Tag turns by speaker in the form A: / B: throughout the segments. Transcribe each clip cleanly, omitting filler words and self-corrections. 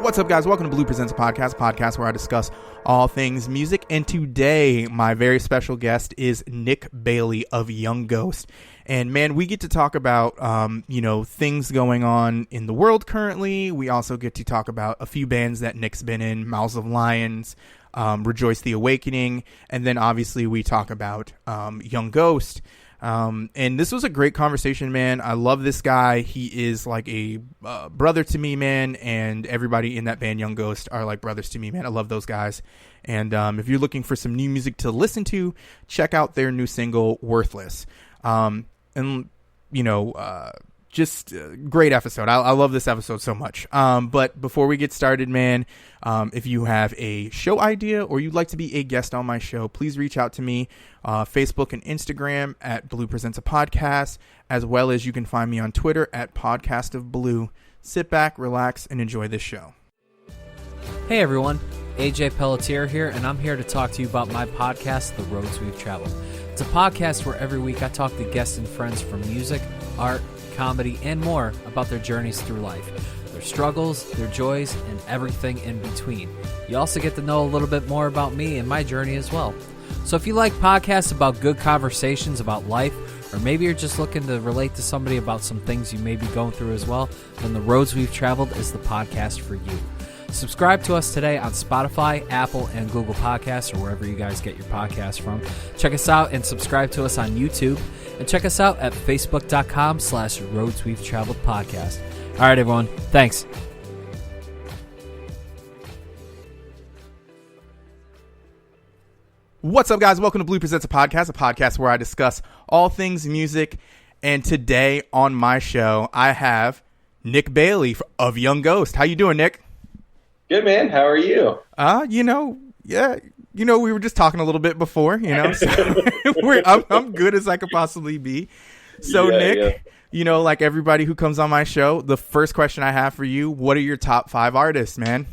A: What's up, guys? Welcome to Blue Presents a podcast where I discuss all things music. And today, my very special guest is Nick Bailey of Young Ghost. And man, we get to talk about, things going on in the world currently. We also get to talk about a few bands that Nick's been in, Mouths of Lions, Rejoice the Awakening. And then obviously we talk about Young Ghost. And this was a great conversation, man. I love this guy. He is like a brother to me, man. And everybody in that band, Young Ghost, are like brothers to me, man. I love those guys. And if you're looking for some new music to listen to, check out their new single, Worthless. Just a great episode. I love this episode so much. But before we get started, man, if you have a show idea or you'd like to be a guest on my show, please reach out to me, Facebook and Instagram at Blue Presents a Podcast, as well as you can find me on Twitter at Podcast of Blue. Sit back, relax, and enjoy this show.
B: Hey everyone, AJ Pelletier here, and I'm here to talk to you about my podcast, The Roads We've Traveled. It's a podcast where every week I talk to guests and friends from music, art, comedy, and more about their journeys through life, their struggles, their joys, and everything in between. You also get to know a little bit more about me and my journey as well. So if you like podcasts about good conversations about life, or maybe you're just looking to relate to somebody about some things you may be going through as well, then The Roads We've Traveled is the podcast for you. Subscribe to us today on Spotify, Apple, and Google Podcasts, or wherever you guys get your podcasts from. Check us out and subscribe to us on YouTube. And check us out at facebook.com/Roads We've Traveled Podcast. All right, everyone. Thanks.
A: What's up, guys? Welcome to Blue Presents a podcast where I discuss all things music. And today on my show, I have Nick Bailey of Young Ghost. How you doing, Nick?
C: Good, man. How are you?
A: We were just talking a little bit before, so I'm good as I could possibly be. So Nick, like everybody who comes on my show, the first question I have for you, what are your top 5 artists, man?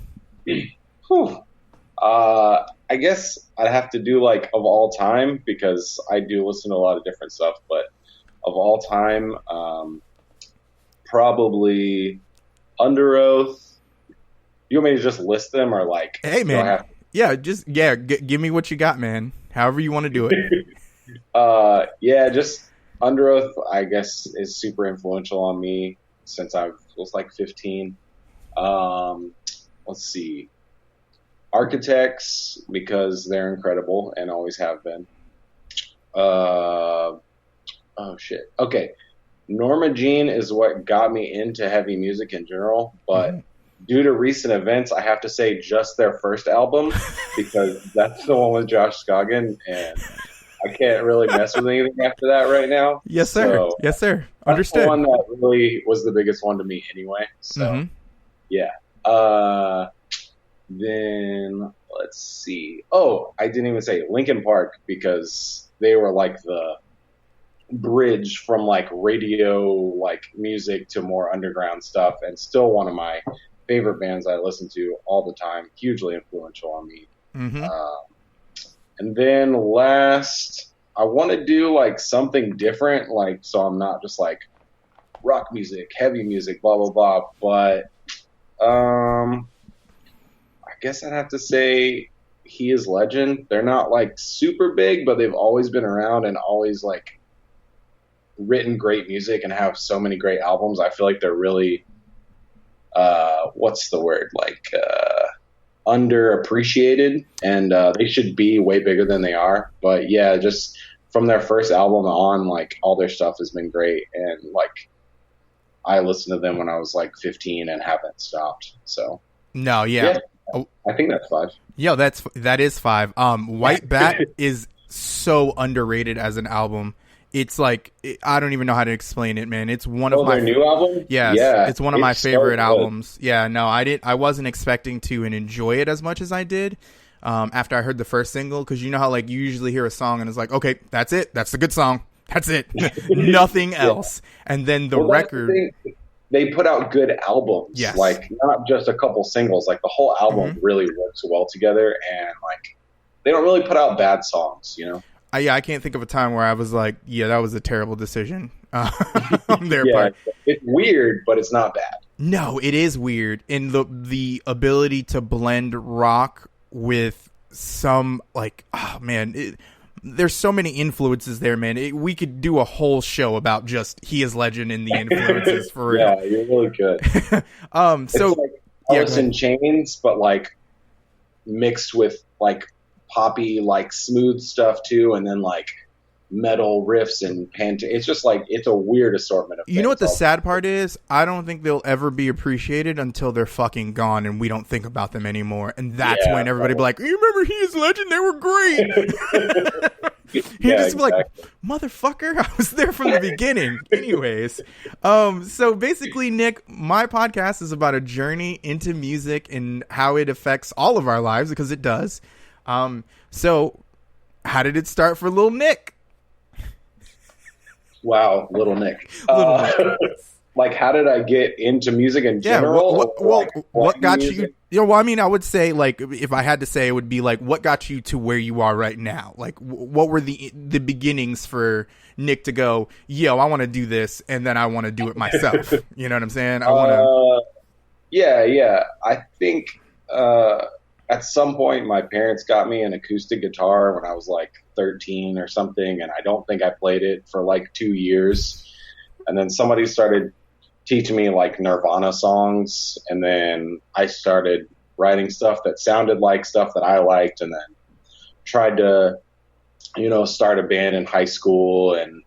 C: I guess I'd have to do like of all time, because I do listen to a lot of different stuff, but of all time, probably Under Oath. You want me to just list them, or like?
A: Hey, man. Give me what you got, man. However you want to do it.
C: Just Under Oath, I guess, is super influential on me since I was like 15. Let's see. Architects, because they're incredible and always have been. Okay. Norma Jean is what got me into heavy music in general, but due to recent events, I have to say just their first album, because that's the one with Josh Scoggin, and I can't really mess with anything after that right now.
A: Yes, sir.
C: So,
A: yes, sir. Understood.
C: That's the one that really was the biggest one to me anyway. So, yeah. Then, let's see. Oh, I didn't even say Linkin Park, because they were like the bridge from like radio like music to more underground stuff, and still one of my favorite bands I listen to all the time, hugely influential on me. And then last, I want to do like something different, like, so I'm not just like rock music, heavy music, blah blah blah, but I guess I'd have to say He Is Legend. They're not like super big, but they've always been around and always like written great music and have so many great albums. I feel like they're really underappreciated, and they should be way bigger than they are. But yeah, just from their first album on, like, all their stuff has been great, and like I listened to them when I was like 15 and haven't stopped. So I think that's 5.
A: Yo, that is 5. White Bat is so underrated as an album. It's like, I don't even know how to explain it, man. It's one of my
C: their new album.
A: Yes, yeah, it's one of my favorite albums. Yeah, no, I wasn't expecting to and enjoy it as much as I did after I heard the first single, because you know how like you usually hear a song and it's like, okay, that's it, that's the good song, that's it, nothing else. And then the record.
C: They put out good albums,
A: yes.
C: Like not just a couple singles. Like the whole album really works well together, and like they don't really put out bad songs, you know.
A: I can't think of a time where I was like, yeah, that was a terrible decision on their part.
C: It's weird, but it's not bad.
A: No, it is weird. And the ability to blend rock with some, like, oh man, there's so many influences there, man. We could do a whole show about just He Is Legend and the influences for real.
C: Yeah, you're really good.
A: So
C: it's like Alice in Chains, but like mixed with like poppy, like smooth stuff too, and then like metal riffs and it's just like it's a weird assortment of things.
A: You know what the sad part is? I don't think they'll ever be appreciated until they're fucking gone and we don't think about them anymore. And that's when everybody be like, you remember He Is Legend? They were great. He just be like, motherfucker, I was there from the beginning. Anyways, so basically, Nick, my podcast is about a journey into music and how it affects all of our lives, because it does. So how did it start for Lil Nick?
C: Wow, Little Nick. Like, how did I get into music in
A: general? What got
C: music?
A: you? Well, I mean, I would say, like, if I had to say, it would be like, what got you to where you are right now? Like, what were the beginnings for Nick to go, yo, I want to do this, and then I want to do it myself. You know what I'm saying? I want to.
C: Yeah. I think at some point my parents got me an acoustic guitar when I was like 13 or something, and I don't think I played it for like 2 years. And then somebody started teaching me like Nirvana songs, and then I started writing stuff that sounded like stuff that I liked, and then tried to, start a band in high school and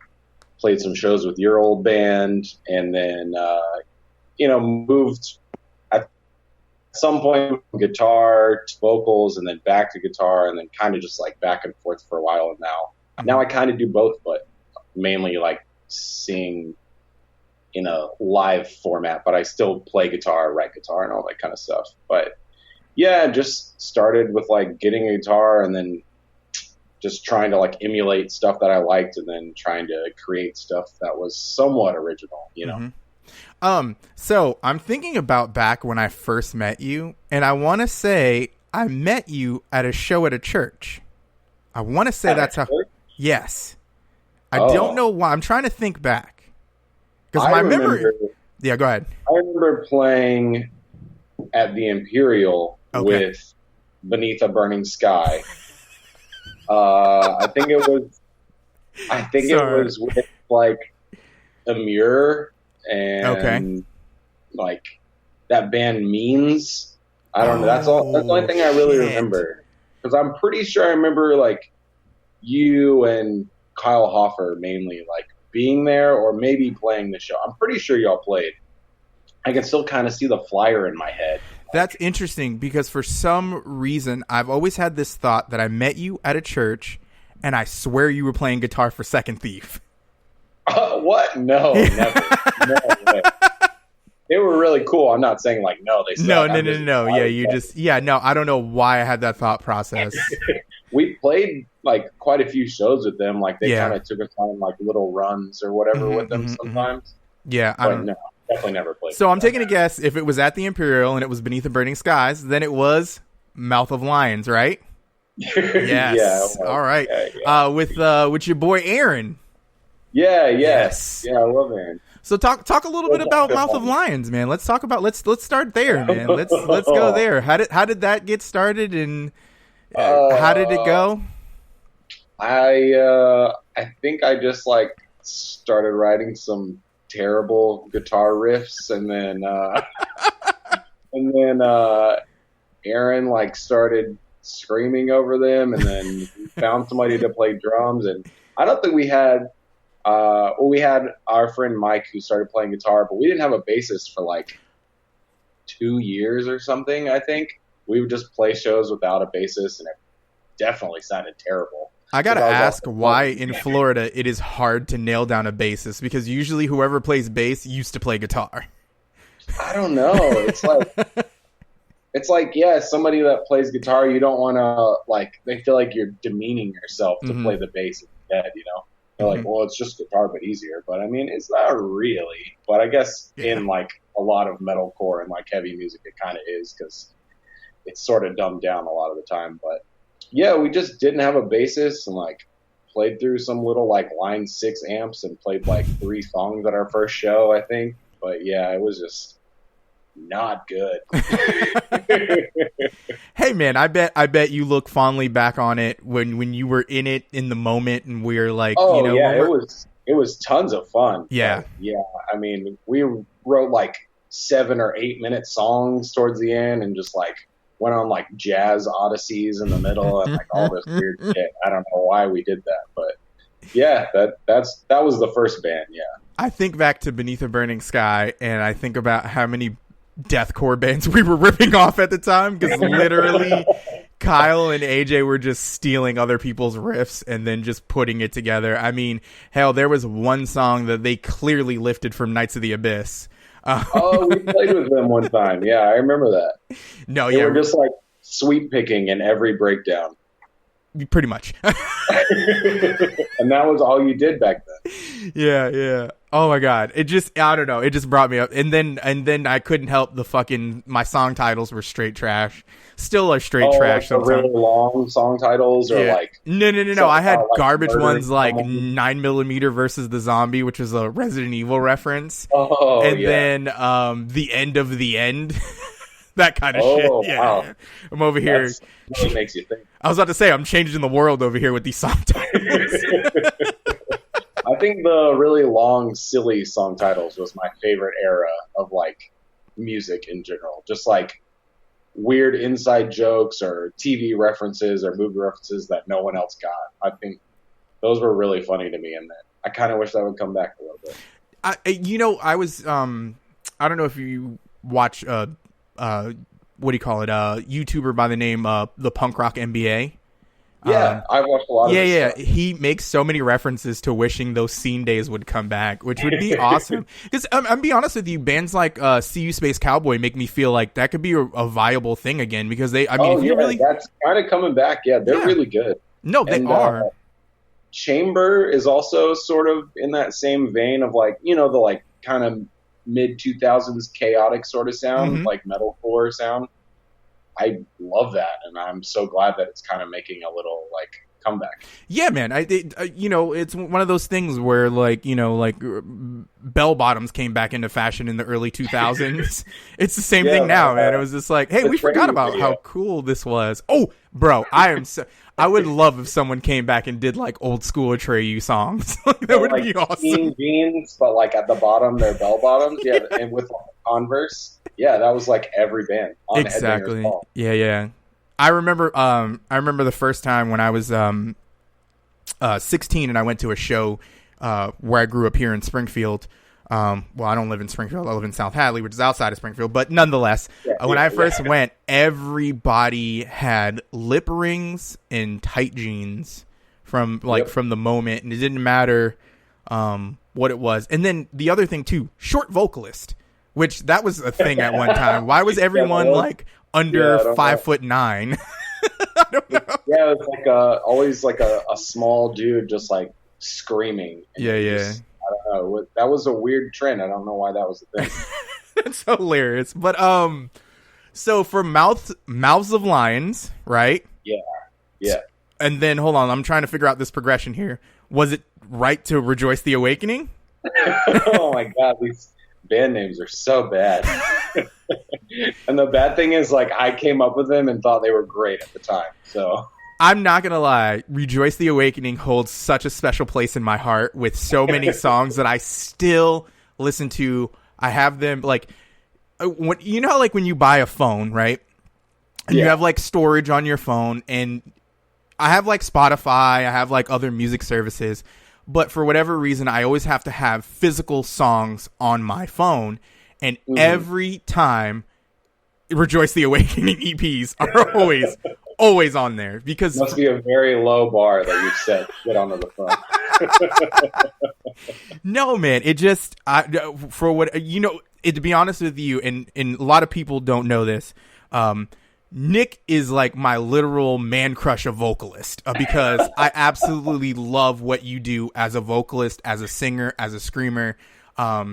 C: played some shows with your old band, and then, moved at some point from guitar to vocals, and then back to guitar, and then kind of just like back and forth for a while. And now I kind of do both, but mainly like sing in a live format, but I still play guitar, write guitar, and all that kind of stuff. But yeah, just started with like getting a guitar and then just trying to like emulate stuff that I liked, and then trying to create stuff that was somewhat original,
A: Mm-hmm. So I'm thinking about back when I first met you, and I want to say I met you at a show at a church. I want to say that's how. Yes. I don't know why. I'm trying to think back. Because my memory. Yeah, go ahead.
C: I remember playing at the Imperial with Beneath a Burning Sky. I think it was with like Amur and like that band Means. I don't know. That's all. That's the only thing I really remember. Because I'm pretty sure I remember like you and Kyle Hoffer mainly like being there, or maybe playing the show. I'm pretty sure y'all played. I can still kind of see the flyer in my head.
A: That's interesting, because for some reason I've always had this thought that I met you at a church, and I swear you were playing guitar for Second Thief.
C: What? No, never. No way. They were really cool. I'm not saying like no, they suck.
A: No. Yeah, I don't know why I had that thought process.
C: We played like quite a few shows with them. Like they kind of took us on like little runs or whatever with them sometimes.
A: Yeah,
C: No, definitely never played.
A: So I'm taking a guess. If it was at the Imperial and it was Beneath the Burning Skies, then it was Mouth of Lions, right? Yes.
C: Yeah.
A: All right.
C: Yeah.
A: With your boy Aaron.
C: Yeah. Yes. Yeah, I love Aaron.
A: So talk a little bit about Mouth of Lions, man. Let's start there, man. Let's go there. How did that get started, and how did it go?
C: I think I just like started writing some terrible guitar riffs, and then Aaron like started screaming over them, and then found somebody to play drums. And I don't think we had we had our friend Mike who started playing guitar, but we didn't have a bassist for like 2 years or something. I think we would just play shows without a bassist, and it definitely sounded terrible.
A: I gotta ask why in Florida it is hard to nail down a bassist, because usually whoever plays bass used to play guitar.
C: I don't know. It's like somebody that plays guitar, you don't want to like. They feel like you're demeaning yourself to play the bass instead. They're like, well, it's just guitar but easier. But I mean, it's not really. But I guess in like a lot of metalcore and like heavy music, it kind of is, because it's sort of dumbed down a lot of the time. But yeah, we just didn't have a bassist, and like played through some little like Line 6 amps and played like 3 songs at our first show, I think. But yeah, it was just not good.
A: Hey man, I bet you look fondly back on it when you were in it in the moment, and we were like,
C: Oh
A: you know,
C: yeah, it was tons of fun.
A: Yeah.
C: But, yeah. I mean, we wrote like 7 or 8 minute songs towards the end, and just like went on like jazz odysseys in the middle, and like all this weird shit. I don't know why we did that, but yeah, that was the first band. Yeah.
A: I think back to Beneath a Burning Sky, and I think about how many deathcore bands we were ripping off at the time, because literally Kyle and AJ were just stealing other people's riffs and then just putting it together. I mean, hell, there was one song that they clearly lifted from Knights of the Abyss.
C: Oh, we played with them one time. Yeah, I remember that.
A: No,
C: they
A: yeah,
C: were just like sweet picking in every breakdown.
A: Pretty much.
C: And that was all you did back then.
A: Yeah. Oh my god. It just, I don't know, it just brought me up. And then I couldn't help my song titles were straight trash. Still are straight trash
C: sometimes. Really long song titles or like
A: No. I had garbage ones like
C: someone.
A: 9mm versus the Zombie, which was a Resident Evil reference. Then the end of the end. That kind of shit. Yeah.
C: Wow.
A: I'm over here.
C: That makes you think.
A: I was about to say, I'm changing the world over here with these song titles.
C: I think the really long, silly song titles was my favorite era of like music in general. Just like weird inside jokes or TV references or movie references that no one else got. I think those were really funny to me, and I kind of wish that would come back a little bit.
A: I was I don't know if you watch what do you call it? YouTuber by the name the Punk Rock MBA.
C: Yeah, I've watched a lot of
A: Yeah.
C: stuff.
A: He makes so many references to wishing those scene days would come back, which would be awesome. Because I'm be honest with you, bands like See You Space Cowboy make me feel like that could be a viable thing again, because
C: that's kind of coming back. Yeah, they're really good.
A: No, they are.
C: Chamber is also sort of in that same vein of like, the like kind of mid 2000s chaotic sort of sound, like metalcore sound. I love that, and I'm so glad that it's kind of making a little like comeback.
A: Yeah, man. It's one of those things where bell bottoms came back into fashion in the early 2000s. It's the same thing now, man. It was just like, hey, we forgot about how cool this was. Oh, bro, I would love if someone came back and did like old school Atreyu songs. That would be awesome.
C: Jeans, but like at the bottom, they're bell bottoms. Yeah, and with like Converse. Yeah, that was like every band. On
A: exactly. Yeah. I remember the first time when I was 16 and I went to a show where I grew up here in Springfield. Well, I don't live in Springfield. I live in South Hadley, which is outside of Springfield. But nonetheless, when I first went, everybody had lip rings and tight jeans from the moment, and it didn't matter what it was. And then the other thing too, short vocalist, which that was a thing at one time. Why was everyone like under 5'9"? I don't know.
C: Yeah, it was like always like a small dude just like screaming.
A: Yeah.
C: I don't know. That was a weird trend. I don't know why that was a thing.
A: It's hilarious. But so for Mouths of Lions, right?
C: Yeah.
A: And then hold on, I'm trying to figure out this progression here. Was it right to Rejoice the Awakening?
C: Oh my god, these band names are so bad. And the bad thing is, like, I came up with them and thought they were great at the time. So
A: I'm not gonna lie, Rejoice the Awakening holds such a special place in my heart with so many songs that I still listen to. I have them like when you buy a phone, right? And you have like storage on your phone, and I have like Spotify, I have like other music services, but for whatever reason, I always have to have physical songs on my phone, and every time Rejoice the Awakening EPs are always on there, because
C: must be a very low bar that you've set to get onto the phone.
A: No, man, it just to be honest with you, and a lot of people don't know this, Nick is like my literal man crush of vocalist, because I absolutely love what you do as a vocalist, as a singer, as a screamer.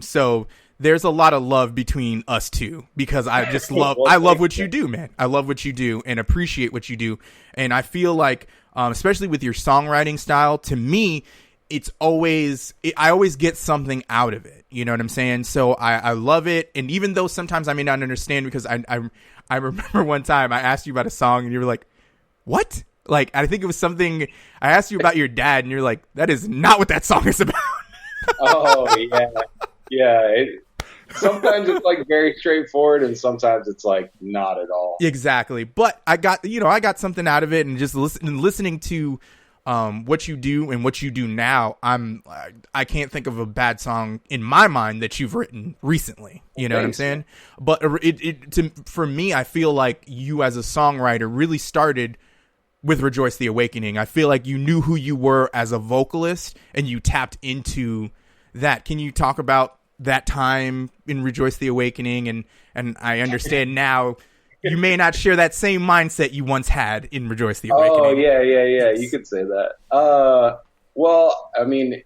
A: So there's a lot of love between us two, because I just love what you do, man. I love what you do and appreciate what you do. And I feel like, especially with your songwriting style, to me, I always get something out of it. You know what I'm saying? So I love it. And even though sometimes I may not understand, because I remember one time I asked you about a song and you were like, what? Like, I think it was something, I asked you about your dad and you're like, that is not what that song is about.
C: Oh, yeah. Yeah. Sometimes it's like very straightforward and sometimes it's like not at all.
A: Exactly. But I got something out of it, and just listening to what you do and what you do now, I can't think of a bad song in my mind that you've written recently. You know what I'm saying? But for me, I feel like you as a songwriter really started with Rejoice the Awakening. I feel like you knew who you were as a vocalist and you tapped into that. Can you talk about that time in Rejoice the Awakening? And I understand now you may not share that same mindset you once had in Rejoice the Awakening.
C: Oh, yeah. You could say that. Well, I mean,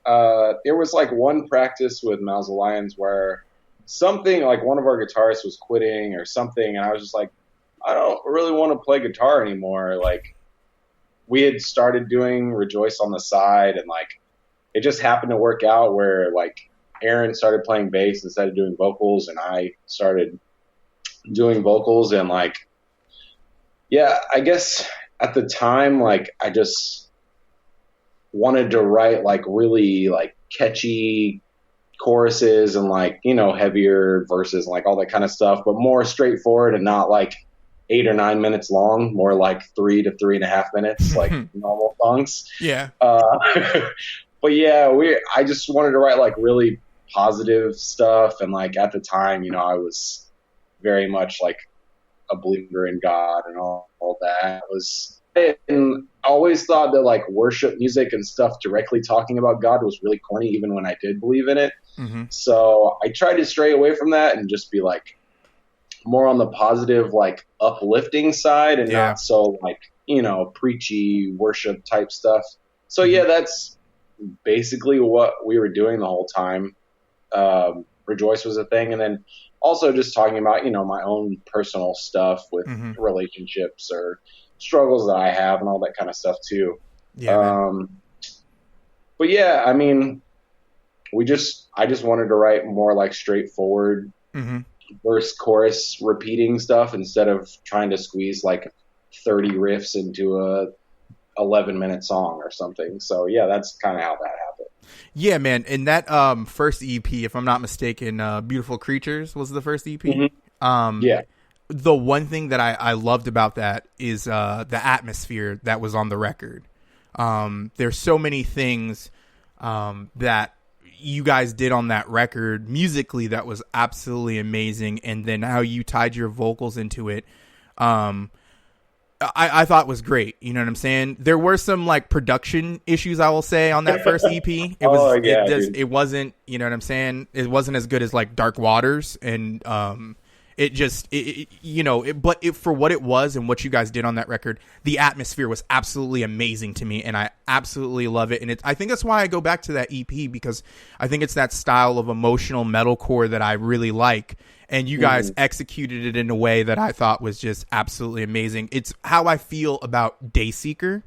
C: there was like one practice with Mouths of Lions where something, like one of our guitarists was quitting or something, and I was just like, I don't really want to play guitar anymore. Like, we had started doing Rejoice on the side, and like it just happened to work out where like Aaron started playing bass instead of doing vocals, and I started doing vocals. And like, yeah, I guess at the time, like, I just wanted to write like really like catchy choruses and like, you know, heavier verses and like all that kind of stuff, but more straightforward and not like 8 or 9 minutes long, more like 3 to 3.5 minutes, like normal songs.
A: Yeah.
C: But yeah, I just wanted to write like really positive stuff. And like at the time, you know, I was very much like a believer in God and all that. And I always thought that like worship music and stuff directly talking about God was really corny, even when I did believe in it. Mm-hmm. So I tried to stray away from that and just be like more on the positive, like uplifting side, and not so like, you know, preachy worship type stuff. So yeah, that's basically what we were doing the whole time. Rejoice was a thing. And then also just talking about, you know, my own personal stuff with relationships or struggles that I have and all that kind of stuff too. Yeah. But yeah, I mean, I just wanted to write more like straightforward verse chorus repeating stuff instead of trying to squeeze like 30 riffs into a 11-minute song or something. So yeah, that's kind of how that happened.
A: Yeah, man. And that first EP, if I'm not mistaken, Beautiful Creatures was the first EP. Yeah. The one thing that I loved about that is the atmosphere that was on the record. There's so many things that you guys did on that record musically that was absolutely amazing, and then how you tied your vocals into it, I thought was great. You know what I'm saying? There were some like production issues, I will say, on that first EP. It wasn't, you know what I'm saying? It wasn't as good as like Dark Waters, and for what it was and what you guys did on that record, the atmosphere was absolutely amazing to me, and I absolutely love it. And I think that's why I go back to that EP, because I think it's that style of emotional metalcore that I really like, and you guys executed it in a way that I thought was just absolutely amazing. It's how I feel about Dayseeker,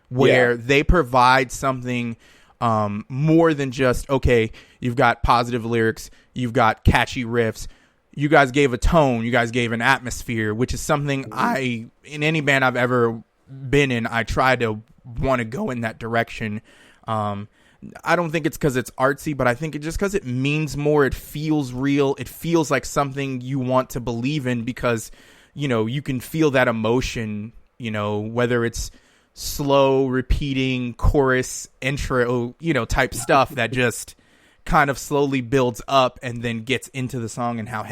A: where they provide something more than just, okay, you've got positive lyrics, you've got catchy riffs. You guys gave a tone, you guys gave an atmosphere, which is something in any band I've ever been in, I try to want to go in that direction. I don't think it's because it's artsy, but I think it's just because it means more. It feels real. It feels like something you want to believe in, because, you know, you can feel that emotion, you know, whether it's slow, repeating chorus, intro, you know, type stuff that just kind of slowly builds up and then gets into the song, and how the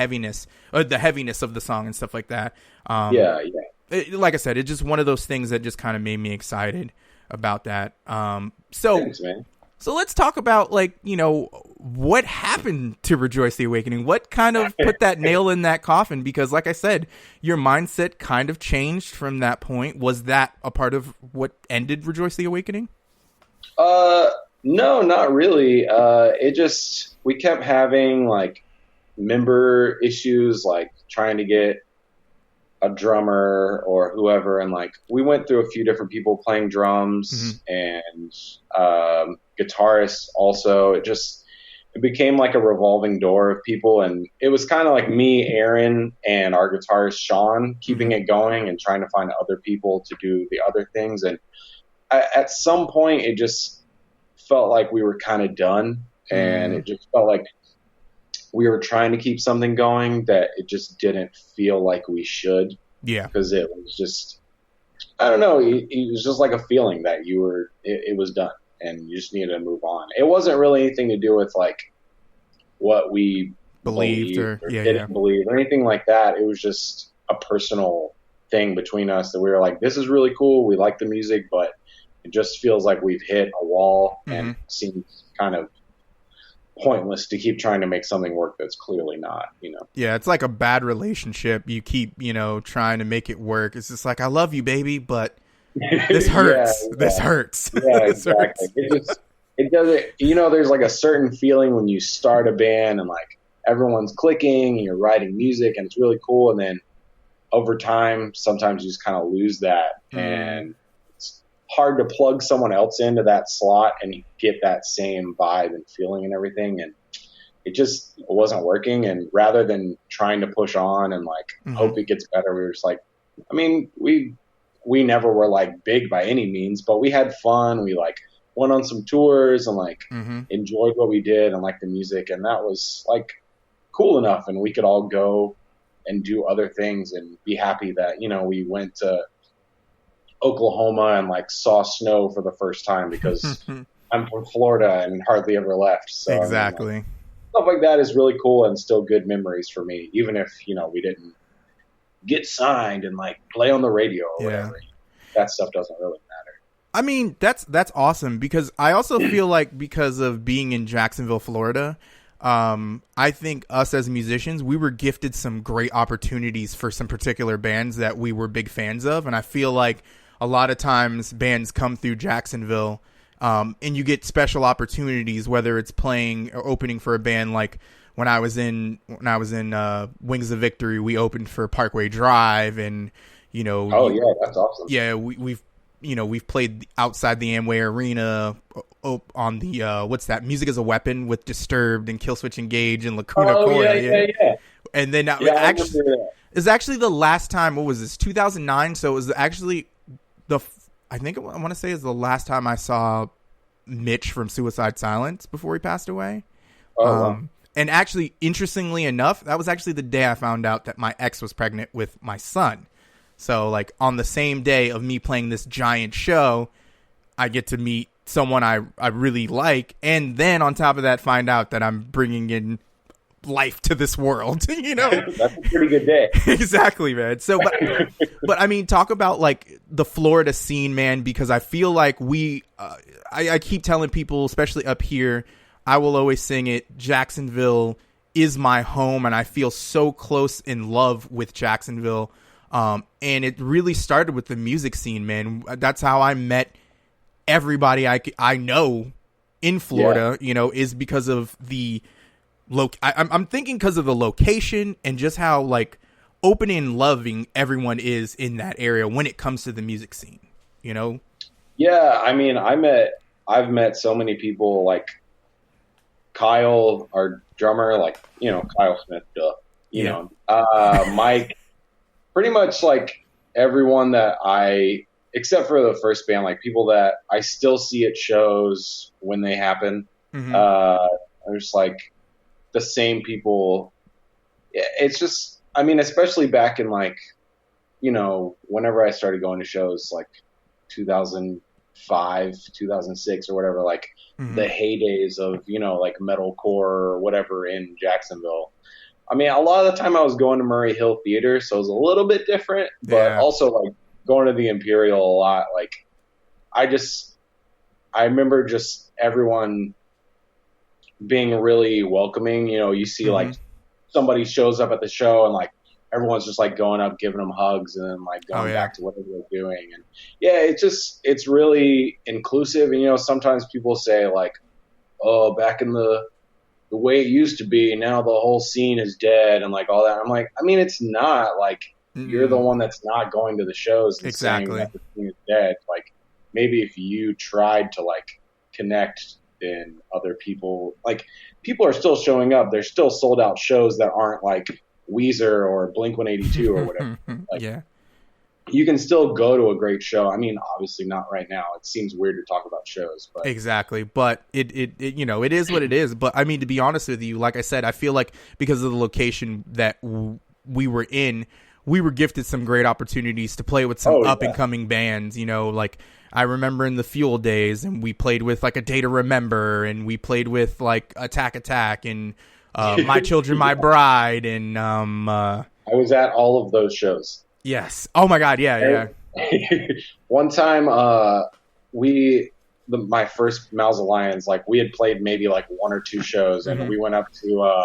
A: heaviness of the song and stuff like that. Like I said, it's just one of those things that just kind of made me excited about that. Thanks, man. So let's talk about, like, you know, what happened to Rejoice the Awakening. What kind of put that nail in that coffin? Because, like I said, your mindset kind of changed from that point. Was that a part of what ended Rejoice the Awakening?
C: No, not really. We kept having like member issues, like trying to get a drummer or whoever, and like we went through a few different people playing drums and guitarists also. It became like a revolving door of people, and it was kind of like me, Aaron, and our guitarist Sean keeping it going and trying to find other people to do the other things. And at some point it just felt like we were kind of done, and it just felt like we were trying to keep something going that it just didn't feel like we should.
A: Yeah.
C: Because it was just, I don't know, it was just like a feeling that it was done and you just needed to move on. It wasn't really anything to do with like what we believed or didn't believe or anything like that. It was just a personal thing between us that we were like, this is really cool. We like the music, but it just feels like we've hit a wall and it seems kind of pointless to keep trying to make something work that's clearly not, you know.
A: Yeah, it's like a bad relationship. You keep, trying to make it work. It's just like, I love you, baby, but this hurts. This hurts.
C: Yeah, exactly. It doesn't, there's like a certain feeling when you start a band and like everyone's clicking and you're writing music and it's really cool, and then over time sometimes you just kind of lose that, and it's hard to plug someone else into that slot and get that same vibe and feeling and everything, and it wasn't working. And rather than trying to push on and like hope it gets better, we were just like, I mean, we never were like big by any means, but we had fun. We like went on some tours and like enjoyed what we did and like the music, and that was like cool enough, and we could all go and do other things and be happy that, we went to Oklahoma and like saw snow for the first time because I'm from Florida and hardly ever left. So
A: exactly.
C: I mean, stuff like that is really cool and still good memories for me, even if, we didn't get signed and like play on the radio or whatever. That stuff doesn't really matter.
A: I mean, that's awesome, because I also feel like because of being in Jacksonville, Florida, I think us as musicians, we were gifted some great opportunities for some particular bands that we were big fans of. And I feel like a lot of times bands come through Jacksonville, and you get special opportunities, whether it's playing or opening for a band. Like when I was in Wings of Victory, we opened for Parkway Drive, and
C: oh yeah, that's awesome.
A: Yeah, we've played outside the Amway Arena on the what's that? Music is a Weapon with Disturbed and Killswitch Engage and Lacuna Coil.
C: Yeah.
A: And then it's actually the last time. What was this? 2009. So it was actually I want to say is the last time I saw Mitch from Suicide Silence before he passed away.
C: Wow.
A: And actually, interestingly enough, that was actually the day I found out that my ex was pregnant with my son. So, like, on the same day of me playing this giant show, I get to meet someone I really like, and then on top of that, find out that I'm bringing in life to this world.
C: That's a pretty good day.
A: Exactly, man. So, but I mean, talk about like the Florida scene, man, because I feel like I keep telling people, especially up here, I will always sing it. Jacksonville is my home, and I feel so close in love with Jacksonville. And it really started with the music scene, man. That's how I met everybody I know in Florida, is because of the I'm thinking because of the location and just how like open and loving everyone is in that area when it comes to the music scene,
C: Yeah, I mean, I've met so many people, like Kyle, our drummer, like, Kyle Smith, Mike, pretty much like everyone that except for the first band, like people that I still see at shows when they happen. There's like the same people. It's just, I mean, especially back in like, whenever I started going to shows like 2005, 2006 or whatever, like the heydays of, like metalcore or whatever in Jacksonville. I mean, a lot of the time I was going to Murray Hill Theater, so it was a little bit different, but also like going to the Imperial a lot. Like I remember just everyone being really welcoming. You see like somebody shows up at the show and like everyone's just like going up, giving them hugs, and then like going back to whatever they're doing. And it's really inclusive. And, sometimes people say like, oh, back in the way it used to be, now the whole scene is dead and like all that. I'm like, I mean, it's not like, you're the one that's not going to the shows and
A: Exactly.
C: saying that the scene is dead. Like, maybe if you tried to like connect in other people, like people are still showing up. There's still sold out shows that aren't like Weezer or Blink-182 or whatever. Like,
A: Yeah.
C: you can still go to a great show. I mean, obviously not right now. It seems weird to talk about shows, but
A: Exactly. But it you know, it is what it is. But I mean, to be honest with you, like I said, I feel like because of the location that we were in, we were gifted some great opportunities to play with some up and coming bands, you know, like I remember in the Fuel days, and we played with like A Day to Remember, and we played with like Attack and My Children, My Bride, and
C: I was at all of those shows.
A: Yes. Oh my God. Yeah.
C: One time, my first Mouse Alliance, like we had played maybe like one or two shows, and we went up to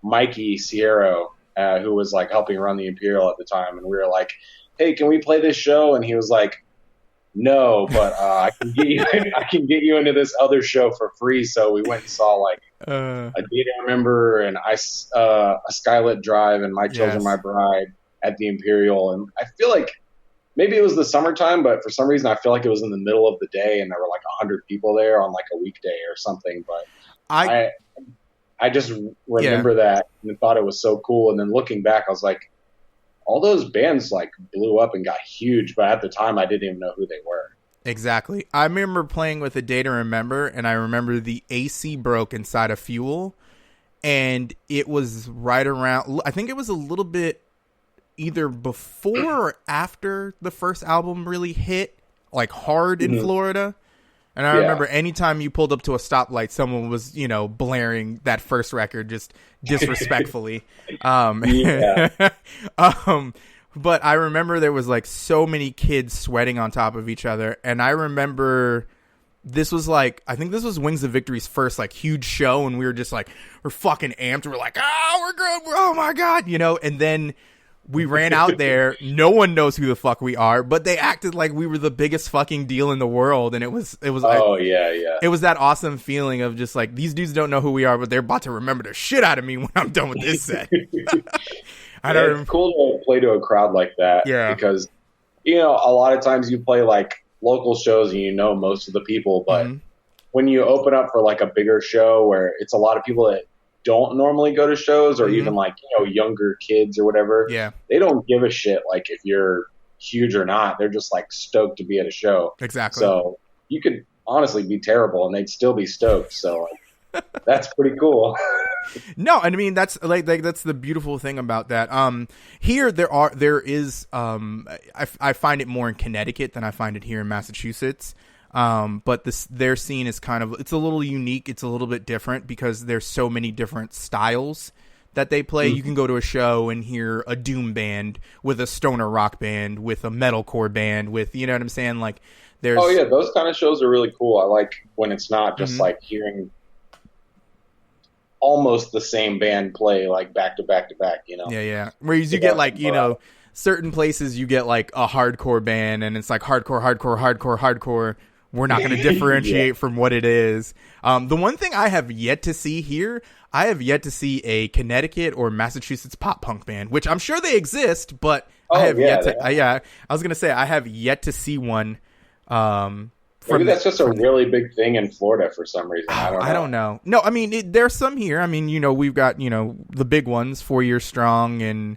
C: Mikey Sierra, who was like helping run the Imperial at the time, and we were like, "Hey, can we play this show?" And he was like, "No, but I can get you into this other show for free." So we went and saw like A Day to Remember and a Skylit Drive and My Children, My Bride at the Imperial. And I feel like maybe it was the summertime, but for some reason I feel like it was in the middle of the day, and there were like 100 people there on like a weekday or something. But I just remember that and thought it was so cool. And then looking back, I was like, all those bands like blew up and got huge, but at the time I didn't even know who they were.
A: Exactly. I remember playing with A Day to Remember, and I remember the AC broke inside of Fuel, and it was right around, I think it was a little bit either before or after the first album really hit, like hard in Florida. And I remember anytime you pulled up to a stoplight, someone was, you know, blaring that first record just disrespectfully. But I remember there was like so many kids sweating on top of each other. And I remember this was like, I think this was Wings of Victory's first like huge show. And we were just like, we're fucking amped. We're like, oh, we're good. Oh my God. You know, and then we ran out there. No one knows who the fuck we are, but they acted like we were the biggest fucking deal in the world. And it was. It was that awesome feeling of just like, these dudes don't know who we are, but they're about to remember the shit out of me when I'm done with this set.
C: It's cool to play to a crowd like that. Yeah. Because, you know, a lot of times you play like local shows and you know most of the people, but when you open up for like a bigger show where it's a lot of people that don't normally go to shows, or even like, you know, younger kids or whatever, they don't give a shit like if you're huge or not. They're just like stoked to be at a show.
A: Exactly.
C: So you could honestly be terrible and they'd still be stoked. So that's pretty cool.
A: No, and I mean that's like that's the beautiful thing about that. Here there is I find it more in Connecticut than I find it here in Massachusetts. But their scene is kind of, it's a little unique. It's a little bit different because there's so many different styles that they play. You can go to a show and hear a doom band with a stoner rock band with a metalcore band with, you know what I'm saying? Like there's.
C: Oh yeah. Those kind of shows are really cool. I like when it's not just like hearing almost the same band play like back to back to back, you know?
A: Yeah. Whereas you get like, you know, certain places you get like a hardcore band and it's like hardcore. We're not going to differentiate from what it is. The one thing I have yet to see here, I have yet to see a Connecticut or Massachusetts pop punk band, which I'm sure they exist, but I have yet to. I was going to say I have yet to see one.
C: Maybe that's just a really big thing in Florida for some reason. I
A: don't know. No, I mean there's some here. I mean, you know, we've got, you know, the big ones, 4 Year Strong and.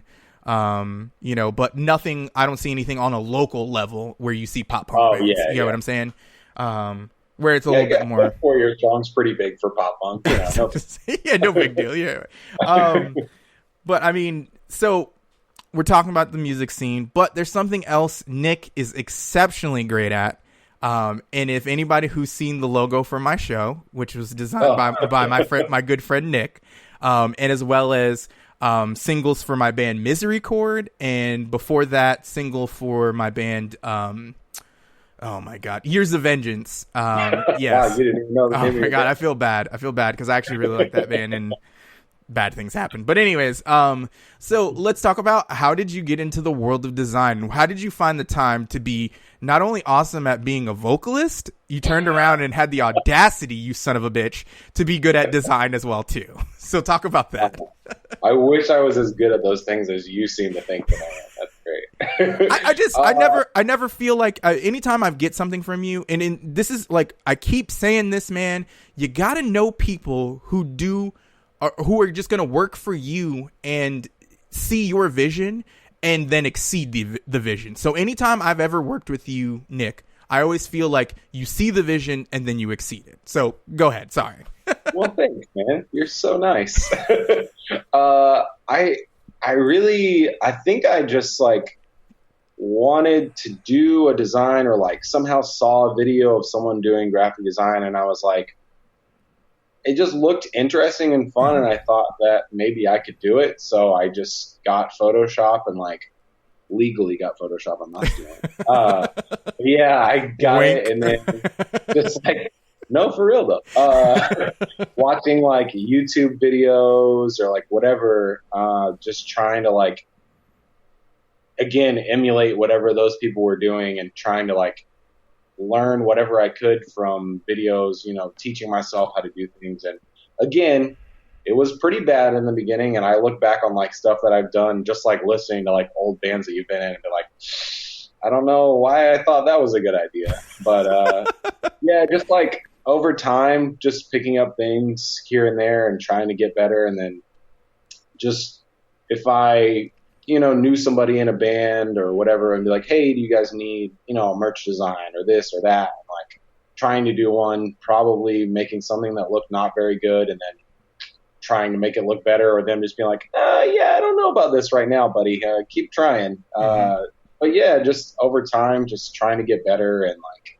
A: You know, but nothing. I don't see anything on a local level where you see pop punk bands. You know what I'm saying? Where it's a little bit more.
C: 4 Year Strong's pretty big for pop punk.
A: No big deal. Yeah. But I mean, so we're talking about the music scene, but there's something else Nick is exceptionally great at. And if anybody who's seen the logo for my show, which was designed by my good friend Nick, and as well as singles for my band Miserycord, and before that single for my band oh my God, Years of Vengeance. Yes.
C: Wow, you didn't even know the name
A: my God, I feel bad because I actually really like that band and bad things happen. But anyways, so let's talk about, how did you get into the world of design? How did you find the time to be not only awesome at being a vocalist, you turned around and had the audacity, you son of a bitch, to be good at design as well too. So talk about that.
C: I wish I was as good at those things as you seem to think that I am.
A: I never feel like anytime I get something from you, and this is like, I keep saying this, man, you got to know people who are just going to work for you and see your vision and then exceed the vision. So anytime I've ever worked with you, Nick, I always feel like you see the vision and then you exceed it. So go ahead. Sorry.
C: Well, thanks, man. You're so nice. I think I just like wanted to do a design, or like somehow saw a video of someone doing graphic design, and I was like, it just looked interesting and fun, and I thought that maybe I could do it. So I just got Photoshop and like legally got Photoshop. I'm not doing it. Yeah, I got
A: Wink.
C: it, and then just like, no, for real though. Watching like YouTube videos or like whatever, just trying to like, again, emulate whatever those people were doing and trying to like learn whatever I could from videos, teaching myself how to do things. And again, it was pretty bad in the beginning. And I look back on like stuff that I've done, just like listening to like old bands that you've been in, and be like, I don't know why I thought that was a good idea. But yeah, just like over time, just picking up things here and there and trying to get better. And then just if I, knew somebody in a band or whatever, and be like, hey, do you guys need, a merch design or this or that? And like trying to do one, probably making something that looked not very good and then trying to make it look better, or them just being like, yeah, I don't know about this right now, buddy. Keep trying. But yeah, just over time, just trying to get better, and like,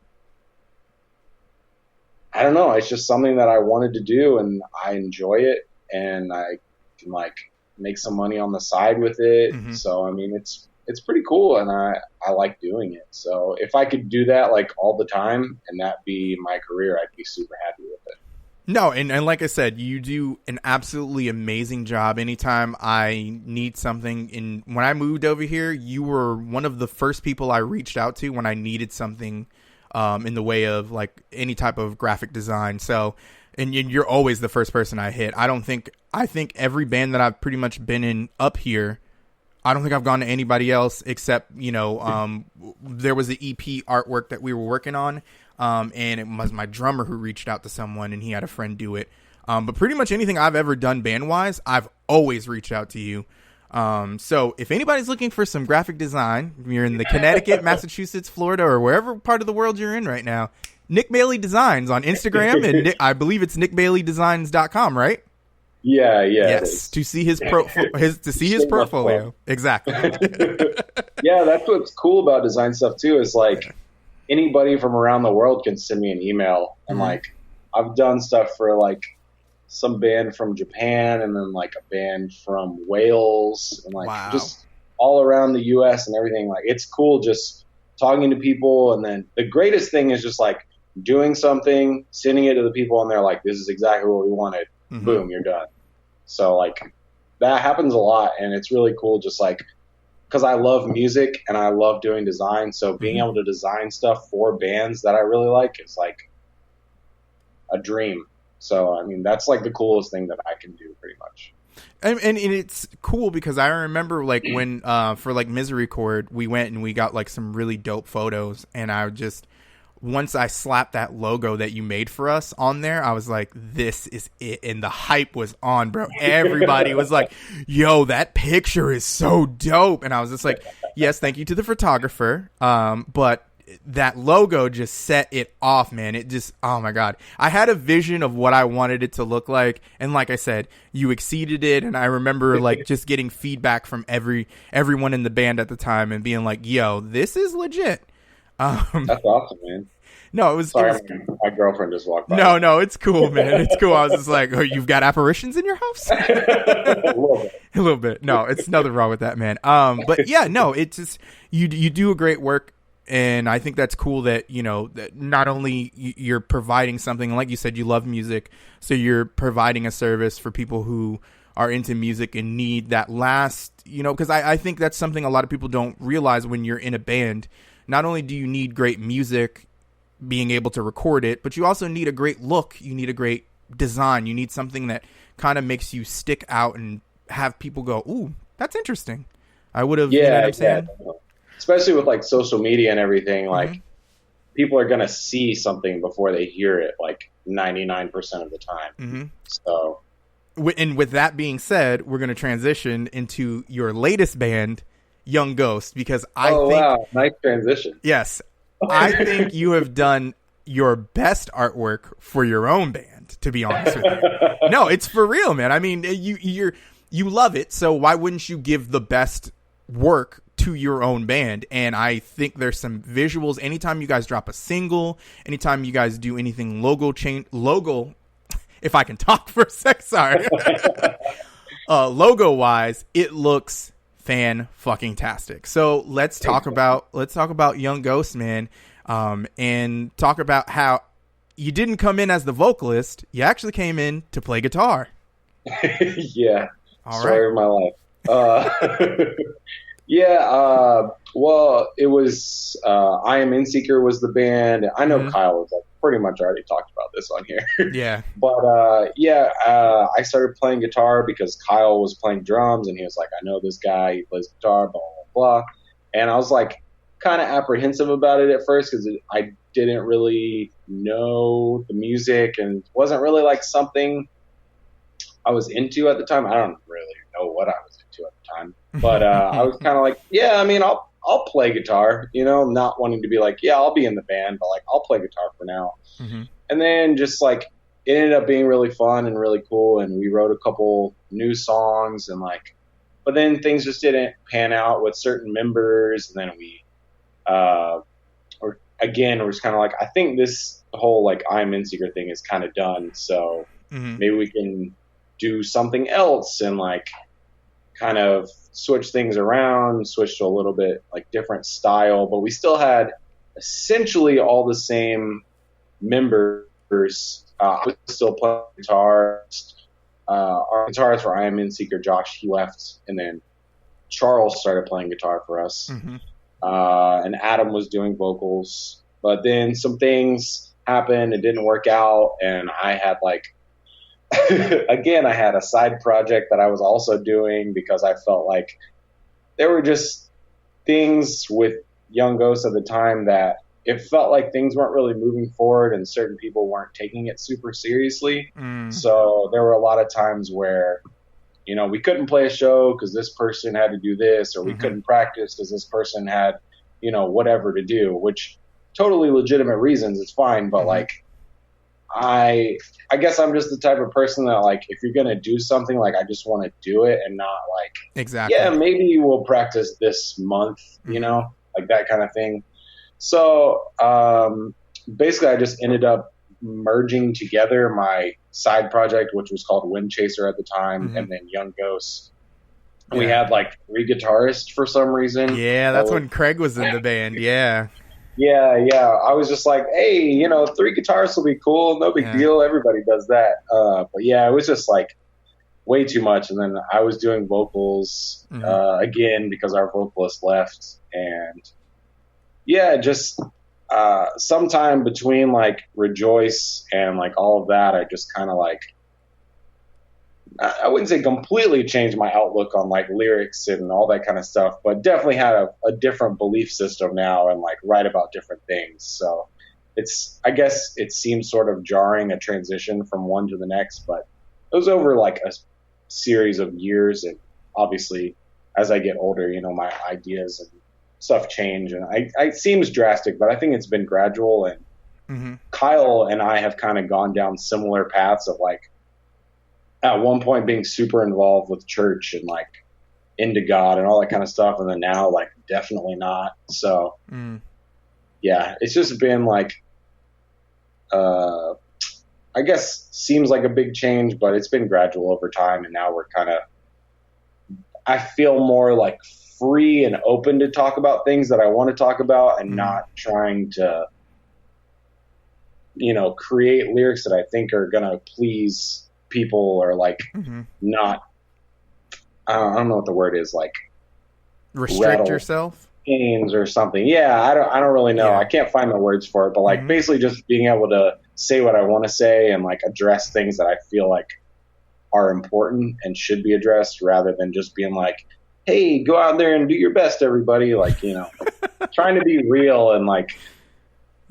C: I don't know. It's just something that I wanted to do, and I enjoy it, and I can like make some money on the side with it. Mm-hmm. So, I mean, it's pretty cool, and I like doing it. So if I could do that like all the time and that be my career, I'd be super happy with it.
A: No, and like I said, you do an absolutely amazing job. Anytime I need something, and when I moved over here, you were one of the first people I reached out to when I needed something in the way of like any type of graphic design. So, and you're always the first person I hit. I think every band that I've pretty much been in up here, I don't think I've gone to anybody else except, there was the EP artwork that we were working on. And it was my drummer who reached out to someone, and he had a friend do it. But pretty much anything I've ever done band-wise, I've always reached out to you. So if anybody's looking for some graphic design, if you're in the Connecticut, Massachusetts, Florida, or wherever part of the world you're in right now, Nick Bailey Designs on Instagram, and I believe it's nickbaileydesigns.com, right?
C: Yeah.
A: Yes, to see his portfolio. Exactly.
C: Yeah, that's what's cool about design stuff too, is like anybody from around the world can send me an email, and like I've done stuff for like some band from Japan, and then like a band from Wales, and like just all around the US and everything. Like it's cool just talking to people, and then the greatest thing is just like doing something, sending it to the people, and they're like, this is exactly what we wanted. Mm-hmm. Boom, you're done. So like that happens a lot, and it's really cool just like because I love music and I love doing design. So being able to design stuff for bands that I really like is like a dream. So, I mean, that's like the coolest thing that I can do pretty much.
A: And it's cool because I remember like when for like Misery Chord, we went and we got like some really dope photos, and I just, once I slapped that logo that you made for us on there, I was like, this is it. And the hype was on, bro. Everybody was like, yo, that picture is so dope. And I was just like, yes, thank you to the photographer. But that logo just set it off, man. It just, oh my God. I had a vision of what I wanted it to look like. And like I said, you exceeded it. And I remember like just getting feedback from everyone in the band at the time and being like, yo, this is legit.
C: That's awesome, man.
A: No, it was.
C: Sorry, my girlfriend just walked by.
A: No, it's cool, man. It's cool. I was just like, oh, you've got apparitions in your house?
C: A
A: little bit. No, it's nothing wrong with that, man. But yeah, no, it's just you do a great work, and I think that's cool that that not only you're providing something, like you said, you love music, so you're providing a service for people who are into music and need that last, because I think that's something a lot of people don't realize when you're in a band. Not only do you need great music, being able to record it, but you also need a great look. You need a great design. You need something that kind of makes you stick out and have people go, ooh, that's interesting. I would have, you know what I'm saying?
C: especially with like social media and everything, like people are going to see something before they hear it, like 99% of the time. So,
A: and with that being said, we're going to transition into your latest band, Young Ghost, because I think,
C: wow, nice transition.
A: Yes, I think you have done your best artwork for your own band, to be honest with you. No, it's for real, man. I mean, you love it, so why wouldn't you give the best work to your own band? And I think there's some visuals. Anytime you guys drop a single, anytime you guys do anything logo, if I can talk for a sec, sorry. Logo wise, it looks fan-fucking-tastic. So let's talk about Young Ghost, man, and talk about how you didn't come in as the vocalist. You actually came in to play guitar.
C: Yeah.
A: All
C: Story
A: right.
C: of my life. Yeah, well, it was I Am Inseeker was the band. I know Kyle was like pretty much already talked about this on here.
A: Yeah.
C: But I started playing guitar because Kyle was playing drums, and he was like, I know this guy, he plays guitar, blah, blah, blah. And I was like kind of apprehensive about it at first because I didn't really know the music and wasn't really like something I was into at the time. I don't really know what I was into at the time, but I was kind of like, yeah, I mean, I'll play guitar, not wanting to be like, yeah, I'll be in the band, but like, I'll play guitar for now. And then just like, it ended up being really fun and really cool. And we wrote a couple new songs and like, but then things just didn't pan out with certain members. And then we're just kind of like, I think this whole like I'm Inseeker thing is kind of done. So maybe we can do something else and like kind of switch things around, switch to a little bit like different style, but we still had essentially all the same members. I was still playing guitar. Our guitarist for I Am Inseeker, Josh, he left, and then Charles started playing guitar for us. And Adam was doing vocals, but then some things happened. It didn't work out, and I had like again, I had a side project that I was also doing because I felt like there were just things with Young Ghost at the time that it felt like things weren't really moving forward and certain people weren't taking it super seriously. So there were a lot of times where, we couldn't play a show because this person had to do this, or we couldn't practice because this person had, whatever to do, which totally legitimate reasons. It's fine. But like, I guess I'm just the type of person that like, if you're going to do something, like I just want to do it and not like,
A: exactly.
C: Yeah, maybe we'll practice this month, like that kind of thing. So, basically I just ended up merging together my side project, which was called Wind Chaser at the time, and then Young Ghost. We had like 3 guitarists for some reason.
A: Yeah. That's when Craig was in the band. Yeah.
C: Yeah. I was just like, hey, 3 guitarists will be cool. No big deal. Everybody does that. But yeah, it was just like way too much. And then I was doing vocals again because our vocalist left. And yeah, just sometime between like Rejoice and like all of that, I just kind of like, I wouldn't say completely changed my outlook on like lyrics and all that kind of stuff, but definitely had a different belief system now and like write about different things. So I guess it seems sort of jarring, a transition from one to the next, but it was over like a series of years. And obviously as I get older, my ideas and stuff change, and it seems drastic, but I think it's been gradual. And Kyle and I have kind of gone down similar paths of like, at one point being super involved with church and like into God and all that kind of stuff. And then now like definitely not. So yeah, it's just been like, I guess seems like a big change, but it's been gradual over time. And now I feel more like free and open to talk about things that I want to talk about and not trying to, create lyrics that I think are going to please people or like not, I don't know what the word is, like
A: restrict yourself
C: games or something. Yeah. I don't really know.
A: Yeah.
C: I can't find the words for it, but like basically just being able to say what I want to say and like address things that I feel like are important and should be addressed rather than just being like, hey, go out there and do your best, everybody. Like, trying to be real and like,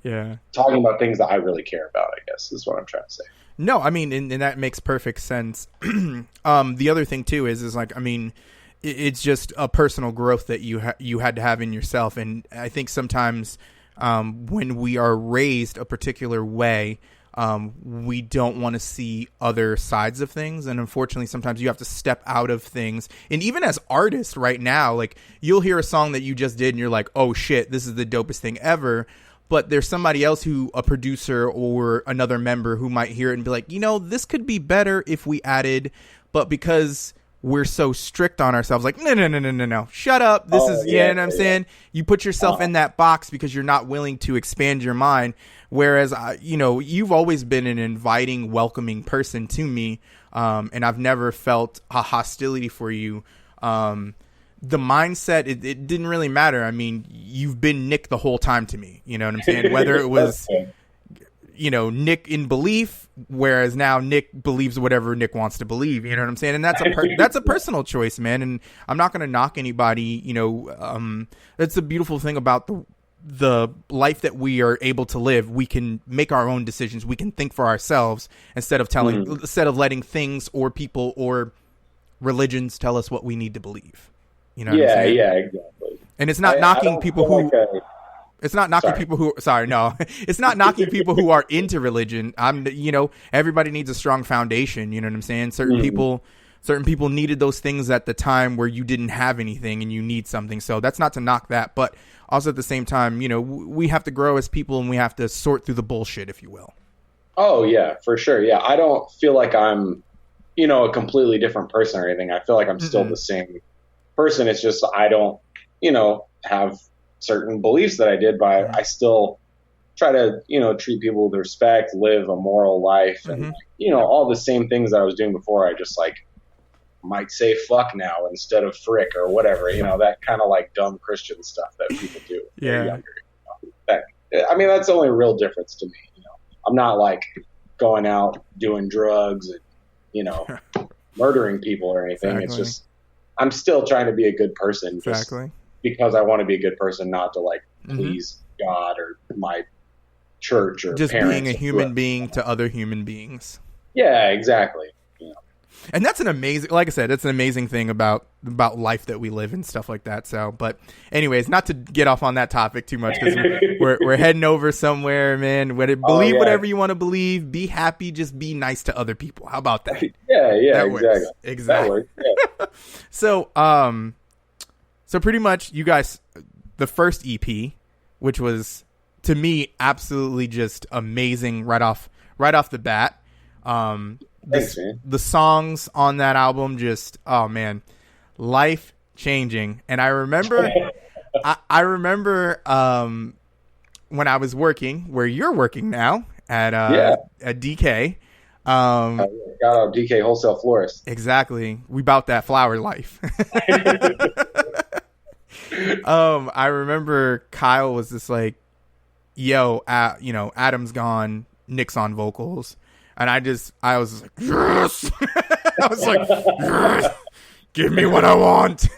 A: yeah,
C: talking about things that I really care about, I guess is what I'm trying to say.
A: No, I mean, and that makes perfect sense. The other thing too is like, I mean, it's just a personal growth that you had to have in yourself. And I think sometimes when we are raised a particular way, we don't want to see other sides of things. And unfortunately, sometimes you have to step out of things. And even as artists right now, like you'll hear a song that you just did and you're like, oh shit, this is the dopest thing ever. But there's somebody else a producer or another member who might hear it and be like, this could be better if we added, but because we're so strict on ourselves, like, no, shut up. This is, you know what I'm saying? You put yourself in that box because you're not willing to expand your mind. Whereas, you've always been an inviting, welcoming person to me. And I've never felt a hostility for you. The mindset, it didn't really matter. I mean, you've been Nick the whole time to me. You know what I'm saying? Whether it was, Nick in belief, whereas now Nick believes whatever Nick wants to believe. You know what I'm saying? And that's a personal choice, man. And I'm not going to knock anybody. That's the beautiful thing about the life that we are able to live. We can make our own decisions. We can think for ourselves instead of letting things or people or religions tell us what we need to believe. You know what I'm saying?
C: Yeah, exactly.
A: And it's not knocking people who. It's not knocking people who. Sorry, no. It's not knocking people who are into religion. Everybody needs a strong foundation. You know what I'm saying? Certain people needed those things at the time where you didn't have anything and you need something. So that's not to knock that, but also at the same time, we have to grow as people and we have to sort through the bullshit, if you will. Oh yeah, for sure. Yeah, I don't feel like I'm, a completely different person or anything. I feel like I'm still the same person. It's just I don't, have certain beliefs that I did, but I still try to, treat people with respect, live a moral life, and all the same things that I was doing before. I just like might say fuck now instead of frick or whatever, that kind of like dumb Christian stuff that people do when they're younger. I mean, that's the only real difference to me. I'm not like going out doing drugs and, murdering people or anything. Exactly. It's just I'm still trying to be a good person. Exactly. Because I want to be a good person, not to like please God or my church or just parents, being a human being to other human beings. Yeah, exactly. And that's an amazing, like I said, it's an amazing thing about life that we live and stuff like that. So, but anyways, not to get off on that topic too much because we're heading over somewhere, man. Believe whatever you want to believe. Be happy. Just be nice to other people. How about that? Yeah, that works. Exactly. Yeah. So pretty much you guys, the first EP, which was to me absolutely just amazing right off the bat. The songs on that album just, oh man, life changing. And I remember, when I was working where you're working now at DK. Got out DK Wholesale Florist. Exactly. We bout that flower life. I remember Kyle was just like, yo, Adam's gone, Nick's on vocals. And I was like, yes! I was like, yes! Give me what I want.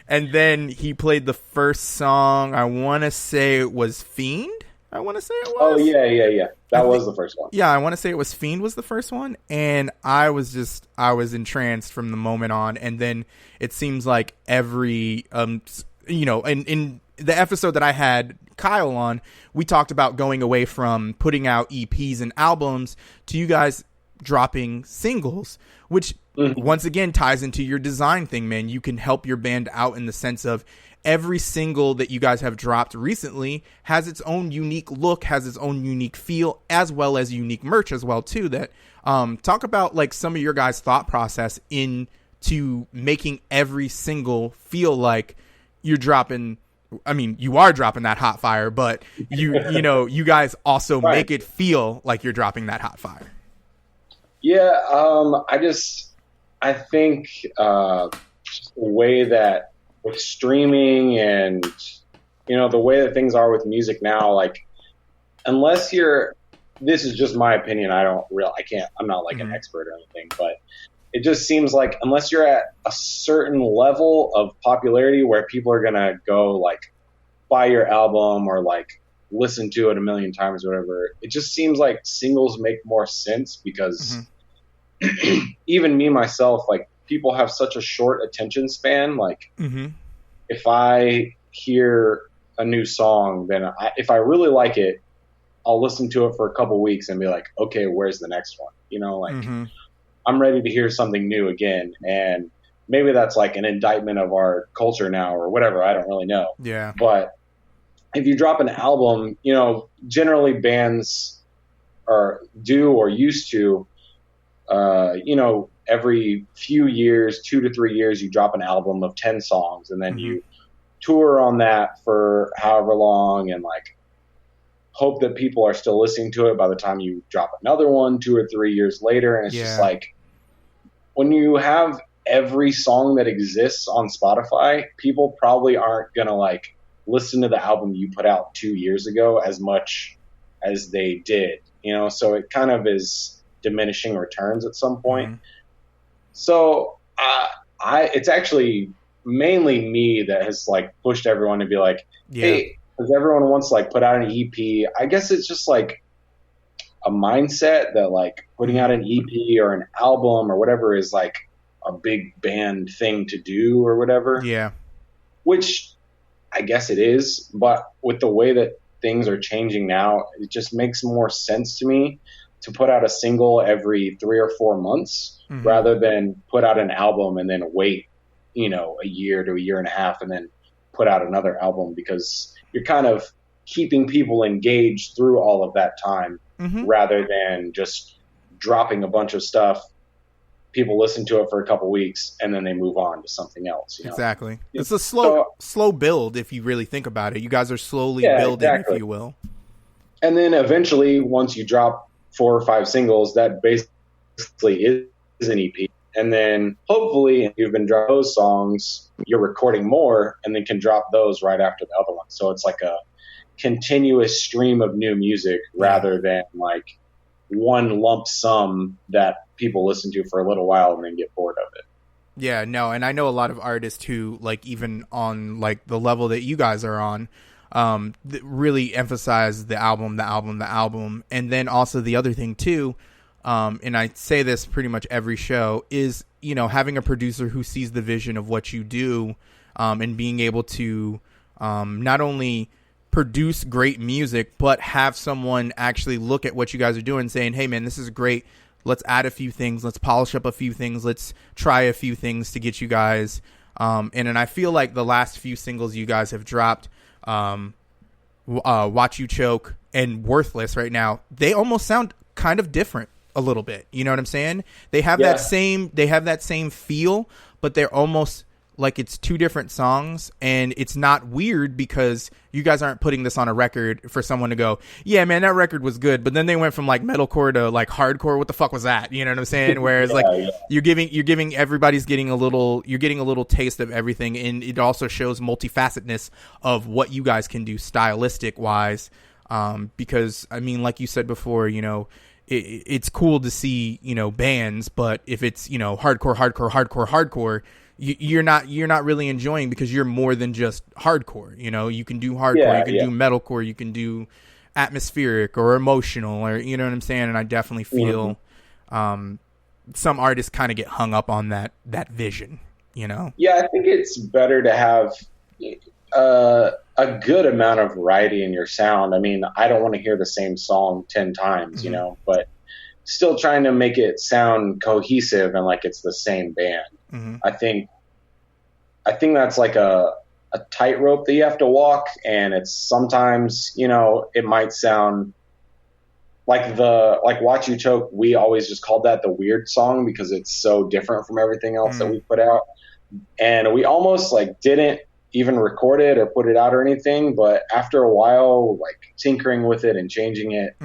A: And then he played the first song. I want to say it was Fiend. I want to say it was. Oh, yeah. That was the first one. Yeah, I want to say it was Fiend was the first one. And I was entranced from the moment on. And then it seems like every, in the episode that I had Kyle on, we talked about going away from putting out EPs and albums to you guys dropping singles, which once again ties into your design thing, man. You can help your band out in the sense of every single that you guys have dropped recently has its own unique look, has its own unique feel, as well as unique merch as well too. That talk about like some of your guys' thought process into making every single feel like you're dropping. I mean, you are dropping that hot fire, but you guys also make it feel like you're dropping that hot fire. Yeah, I think just the way that with streaming and the way that things are with music now, like this is just my opinion. I'm not like an expert or anything, but
C: it just seems like unless you're at a certain level of popularity where people are going to go like buy your album or like listen to it a million times or whatever, it just seems like singles make more sense because even me myself, like people have such a short attention span. Like if I hear a new song, then if I really like it, I'll listen to it for a couple weeks and be like, okay, where's the next one? You know, like I'm ready to hear something new again. And maybe that's like an indictment of our culture now or whatever. I don't really know.
A: Yeah.
C: But if you drop an album, you know, generally bands do or used to, you know, every few years, 2 to 3 years, you drop an album of 10 songs and then you tour on that for however long and like hope that people are still listening to it by the time you drop another one 2 or 3 years later. And it's just like when you have every song that exists on Spotify, people probably aren't going to like listen to the album you put out 2 years ago as much as they did, you know? So it kind of is diminishing returns at some point. So it's actually mainly me that has like pushed everyone to be like, hey, because everyone wants to like put out an EP. I guess it's just like a mindset that like putting out an EP or an album or whatever is like a big band thing to do or whatever.
A: Yeah.
C: Which I guess it is, but with the way that things are changing now, it just makes more sense to me to put out a single every 3 or 4 months rather than put out an album and then wait, you know, a year to a year and a half and then put out another album, because you're kind of keeping people engaged through all of that time rather than just dropping a bunch of stuff. People listen to it for a couple weeks and then they move on to something else. You know?
A: Exactly. It's a slow build if you really think about it. You guys are slowly building, if you will.
C: And then eventually, once you drop 4 or 5 singles, that basically is an EP. And then hopefully, if you've been dropping those songs, you're recording more and then can drop those right after the other one. So it's like a continuous stream of new music rather than like one lump sum that people listen to for a little while and then get bored of it.
A: Yeah, no, and I know a lot of artists who, like, even on like the level that you guys are on, really emphasize the album, and then also the other thing too, and I say this pretty much every show, is, you know, having a producer who sees the vision of what you do, and being able to not only produce great music, but have someone actually look at what you guys are doing, saying, hey man, this is great. Let's add a few things. Let's polish up a few things. Let's try a few things to get you guys. And I feel like the last few singles you guys have dropped, Watch You Choke and Worthless right now, they almost sound kind of different a little bit. You know what I'm saying? They have that same feel, but they're almost like it's 2 different songs, and it's not weird because you guys aren't putting this on a record for someone to go, yeah, man, that record was good. But then they went from like metalcore to like hardcore. What the fuck was that? You know what I'm saying? Whereas you're giving everybody's getting a little taste of everything. And it also shows multifacetedness of what you guys can do stylistic wise. Because I mean, like you said before, you know, it's cool to see, you know, bands, but if it's, you know, hardcore, you're not really enjoying, because you're more than just hardcore. You know, you can do hardcore, you can do metalcore, you can do atmospheric or emotional, or, you know what I'm saying? And I definitely feel some artists kind of get hung up on that vision, you know?
C: Yeah, I think it's better to have a good amount of variety in your sound. I mean, I don't want to hear the same song 10 times, you know, but still trying to make it sound cohesive and like it's the same band. I think that's like a tightrope that you have to walk, and it's sometimes, you know, it might sound like Watch You Choke. We always just called that the weird song because it's so different from everything else that we put out, and we almost like didn't even record it or put it out or anything. But after a while, like tinkering with it and changing it,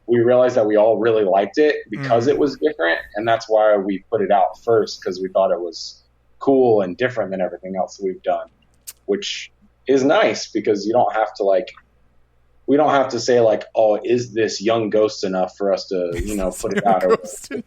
C: we realized that we all really liked it because it was different, and that's why we put it out first, because we thought it was cool and different than everything else that we've done, which is nice because you don't have to like we don't have to say like, oh, is this Young Ghost enough for us to, put it out?
A: And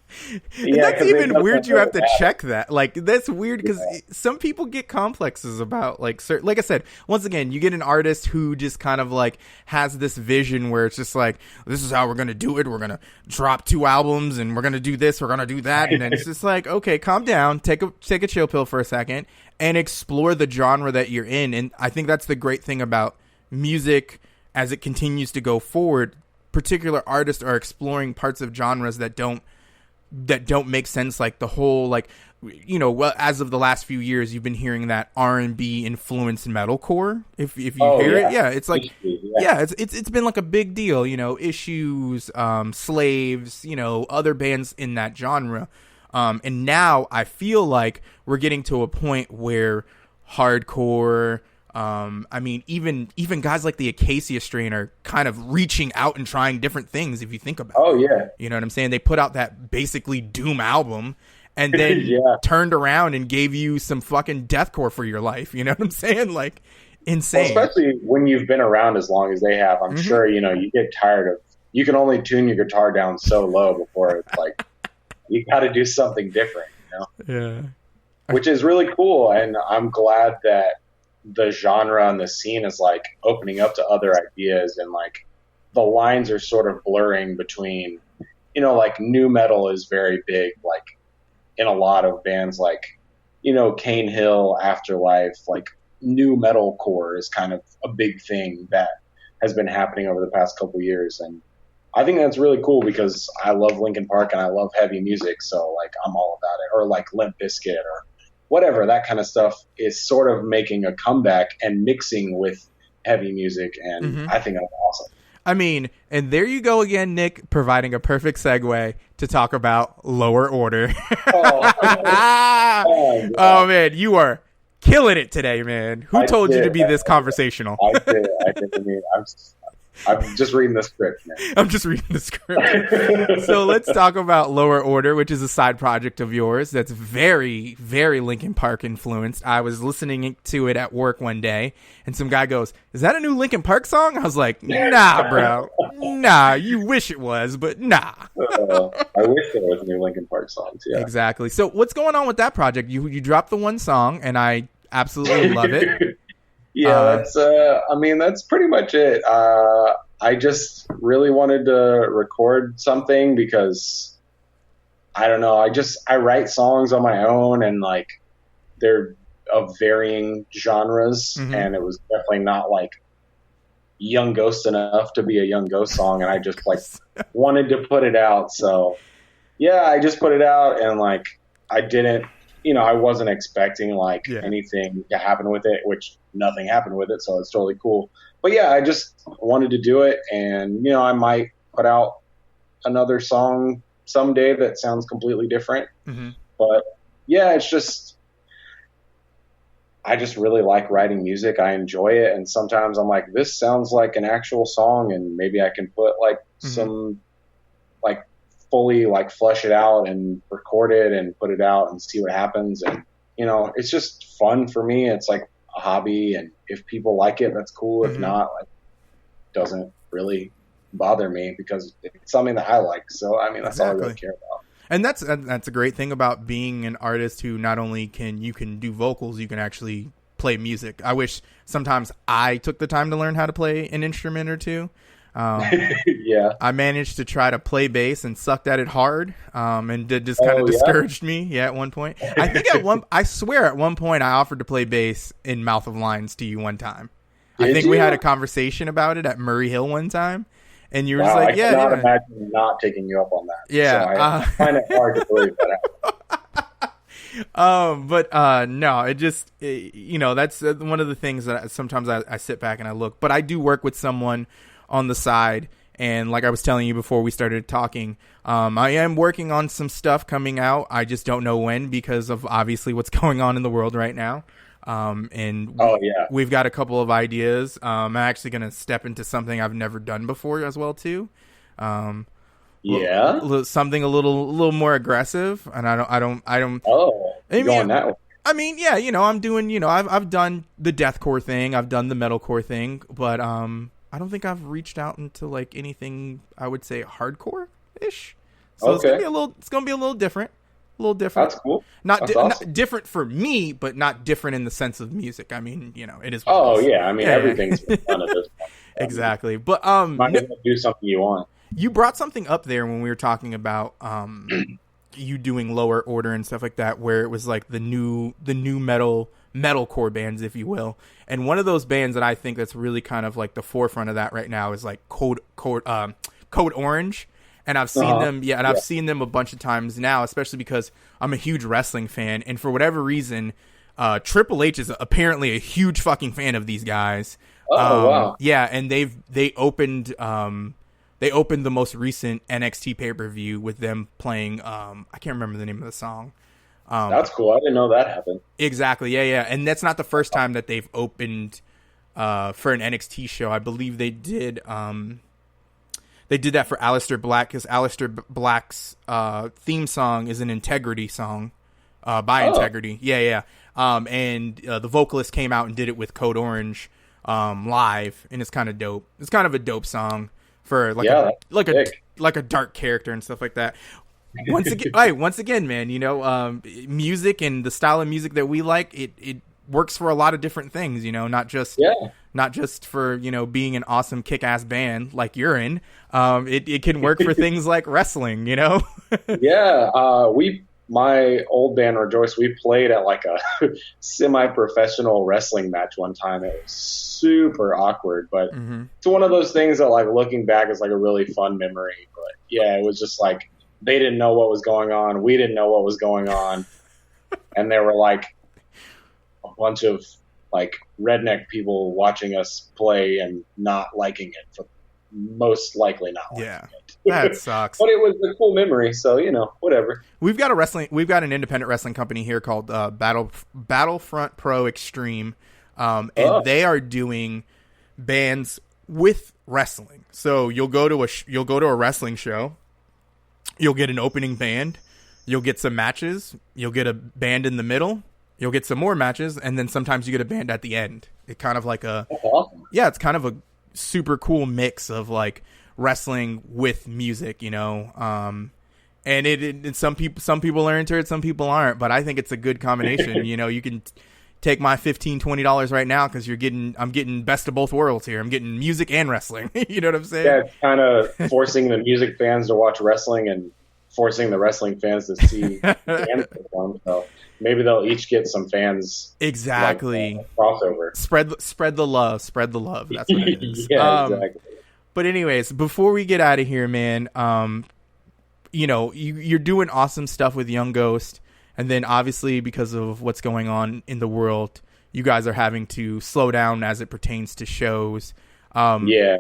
A: that's even weird. You have to check that. Like, that's weird because some people get complexes about like certain. Like I said, once again, you get an artist who just kind of like has this vision where it's just like, this is how we're gonna do it. We're gonna drop 2 albums and we're gonna do this. We're gonna do that, and then it's just like, okay, calm down, take a chill pill for a second, and explore the genre that you're in. And I think that's the great thing about music. As it continues to go forward, particular artists are exploring parts of genres that don't make sense. Like the whole, like, well, as of the last few years, you've been hearing that R&B influenced metalcore. If you hear it, it's like, it's been like a big deal. Issues, Slaves, other bands in that genre. And now I feel like we're getting to a point where hardcore. I mean, even guys like the Acacia Strain are kind of reaching out and trying different things. If you think about it.
C: Oh yeah,
A: you know what I'm saying? They put out that basically doom album, and then turned around and gave you some fucking deathcore for your life. You know what I'm saying? Like, insane.
C: Well, especially when you've been around as long as they have. I'm sure you get tired of. You can only tune your guitar down so low before it's like you got to do something different.
A: Yeah.
C: Which is really cool, and I'm glad that the genre and the scene is like opening up to other ideas, and like the lines are sort of blurring between, like nu metal is very big, like in a lot of bands, like, Cane Hill, Afterlife, like nu metal core is kind of a big thing that has been happening over the past couple years. And I think that's really cool because I love Linkin Park and I love heavy music. So like, I'm all about it. Or like Limp Bizkit or whatever, that kind of stuff is sort of making a comeback and mixing with heavy music, and I think that's awesome.
A: I mean, and there you go again, Nick, providing a perfect segue to talk about Lower Order. Oh man, you are killing it today, man. Who told you to be this conversational?
C: I did. I mean, I'm just reading the script, man.
A: I'm just reading the script. So let's talk about Lower Order, which is a side project of yours that's very, very Linkin Park influenced. I was listening to it at work one day, and some guy goes, "Is that a new Linkin Park song?" I was like, "Nah, bro. Nah, you wish it was, but nah."
C: I wish there was new Linkin Park songs, yeah.
A: Exactly. So what's going on with that project? You dropped the one song, and I absolutely love it.
C: Yeah, that's pretty much it. I just really wanted to record something because I don't know. I write songs on my own, and like they're of varying genres, and it was definitely not like Young Ghost enough to be a Young Ghost song, and I just like wanted to put it out. So yeah, I just put it out, and like I didn't. I wasn't expecting like anything to happen with it, which nothing happened with it. So it's totally cool. But yeah, I just wanted to do it. And, I might put out another song someday that sounds completely different. But yeah, it's just, I just really like writing music. I enjoy it. And sometimes I'm like, this sounds like an actual song, and maybe I can put like some like fully like flesh it out and record it and put it out and see what happens. And it's just fun for me. It's like a hobby, and if people like it, that's cool. If not, like, doesn't really bother me because it's something that I like. So I mean, that's all I really care about.
A: And that's a great thing about being an artist who not only can do vocals, you can actually play music. I wish sometimes I took the time to learn how to play an instrument or two.
C: Yeah,
A: I managed to try to play bass and sucked at it hard, and just kind of discouraged me. Yeah, at one point, I think I swear at one point I offered to play bass in Mouth of Lions to you one time. I think we had a conversation about it at Murray Hill one time, and you were just like, "Yeah." I cannot
C: imagine not taking you up on that.
A: Yeah,
C: so I find it hard to believe that.
A: No, it just that's one of the things that sometimes I sit back and I look, but I do work with someone on the side, and like I was telling you before we started talking, I am working on some stuff coming out. I just don't know when because of obviously what's going on in the world right now. We've got a couple of ideas. I'm actually going to step into something I've never done before as well too. Something a little more aggressive, and I don't.
C: Going that way.
A: I mean, yeah, I'm doing. I've done the deathcore thing, I've done the metalcore thing, but I don't think I've reached out into like anything I would say hardcore-ish. So
C: Okay.
A: it's gonna be a little different. A little different.
C: That's cool.
A: Not
C: Awesome.
A: not different for me, but not different in the sense of music. I mean, it is.
C: Oh yeah, I mean
A: Yeah.
C: everything's been fun at this point.
A: Exactly. But
C: Might as well do something you want.
A: you brought something up there when we were talking about you doing lower order and stuff like that, where it was like the new metalcore bands, if you will. And one of those bands that I think that's really kind of like the forefront of that right now is like Code Orange. And I've seen them, I've seen them a bunch of times now, especially because I'm a huge wrestling fan, and for whatever reason, Triple H is apparently a huge fucking fan of these guys.
C: Wow.
A: Yeah, and they opened the most recent NXT pay-per-view with them playing I can't remember the name of the song.
C: That's cool. I didn't know that happened.
A: Exactly. Yeah. And that's not the first time that they've opened for an NXT show. I believe they did that for Aleister Black, because Aleister Black's theme song is an Integrity song by Integrity. Yeah. And the vocalist came out and did it with Code Orange live, and it's kind of dope. It's kind of a dope song for like a dark character and stuff like that. Once again, man, music and the style of music that we like, it works for a lot of different things, not just for, being an awesome kick-ass band like you're in. It can work for things like wrestling,
C: Yeah. My old band Rejoice, we played at like a semi-professional wrestling match one time. It was super awkward, but it's one of those things that, like, looking back is like a really fun memory. But yeah, it was just like, they didn't know what was going on. We didn't know what was going on. And there were like a bunch of like redneck people watching us play and not liking it, for most likely not liking it.
A: That sucks.
C: But it was a cool memory, so whatever.
A: We've got an independent wrestling company here called Battlefront Pro Extreme, and they are doing bands with wrestling. So you'll go to a wrestling show, you'll get an opening band, you'll get some matches, you'll get a band in the middle, you'll get some more matches, and then sometimes you get a band at the end. It's kind of like
C: That's awesome.
A: Yeah, it's kind of a super cool mix of like wrestling with music, and it some people are into it, some people aren't, but I think it's a good combination. You can take my $15-$20 right now because I'm getting best of both worlds here. I'm getting music and wrestling. You know what I'm saying?
C: Yeah, it's kind of forcing the music fans to watch wrestling and forcing the wrestling fans to see bands perform. So maybe they'll each get some fans.
A: Exactly.
C: Like, crossover.
A: Spread the love. That's what it is.
C: Yeah, exactly.
A: But anyways, before we get out of here, man, you're doing awesome stuff with Young Ghost, and then obviously because of what's going on in the world, you guys are having to slow down as it pertains to shows.
C: Yeah.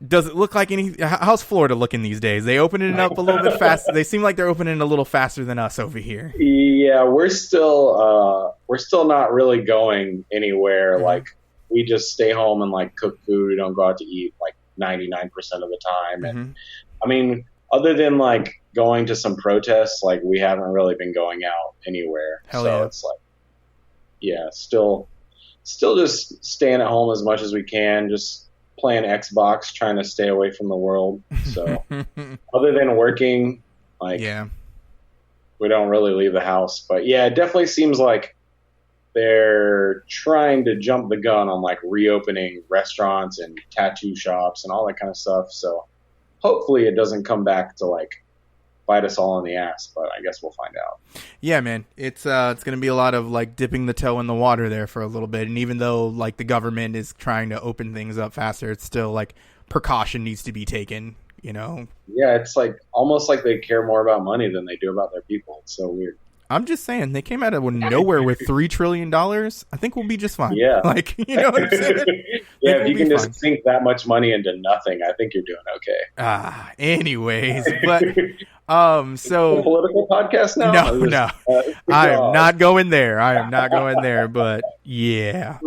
A: Does it look like how's Florida looking these days? They opening it up a little bit fast. They seem like they're opening a little faster than us over here.
C: Yeah, we're still not really going anywhere.
A: Mm-hmm.
C: Like, we just stay home and like cook food. We don't go out to eat like 99% of the time. And I mean, other than like going to some protests, like we haven't really been going out anywhere. It's like, yeah, still just staying at home as much as we can, just playing Xbox, trying to stay away from the world. So other than working, like, we don't really leave the house. But yeah, it definitely seems like they're trying to jump the gun on like reopening restaurants and tattoo shops and all that kind of stuff. So hopefully it doesn't come back to like bite us all in the ass, but I guess we'll find out.
A: Yeah, man, it's going to be a lot of like dipping the toe in the water there for a little bit. And even though like the government is trying to open things up faster, it's still like precaution needs to be taken, Yeah,
C: it's like almost like they care more about money than they do about their people. It's so weird.
A: I'm just saying, they came out of nowhere with $3 trillion. I think we'll be just fine.
C: Yeah.
A: Like, you know what I'm saying?
C: Yeah, if you can just sink that much money into nothing, I think you're doing okay.
A: Anyways, but, so.
C: A political podcast now?
A: No. I am not going there, but yeah.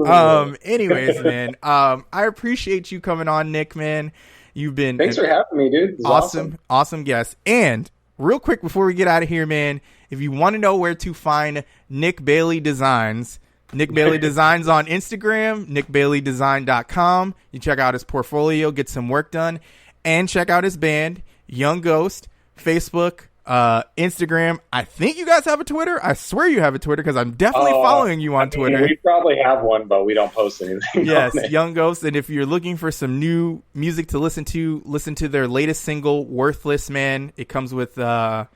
A: Anyways, man, I appreciate you coming on, Nick, man. You've been.
C: Thanks for having me, dude.
A: Awesome guest. And real quick before we get out of here, man, if you want to know where to find Nick Bailey Designs, Nick Bailey Designs on Instagram, nickbaileydesign.com. You check out his portfolio, get some work done, and check out his band, Young Ghost, Facebook, Instagram. I think you guys have a Twitter. I swear you have a Twitter because I'm definitely following you on Twitter.
C: We probably have one, but we don't post anything.
A: Yes, Young Ghost. And if you're looking for some new music to listen to their latest single, Worthless, man. It comes with, what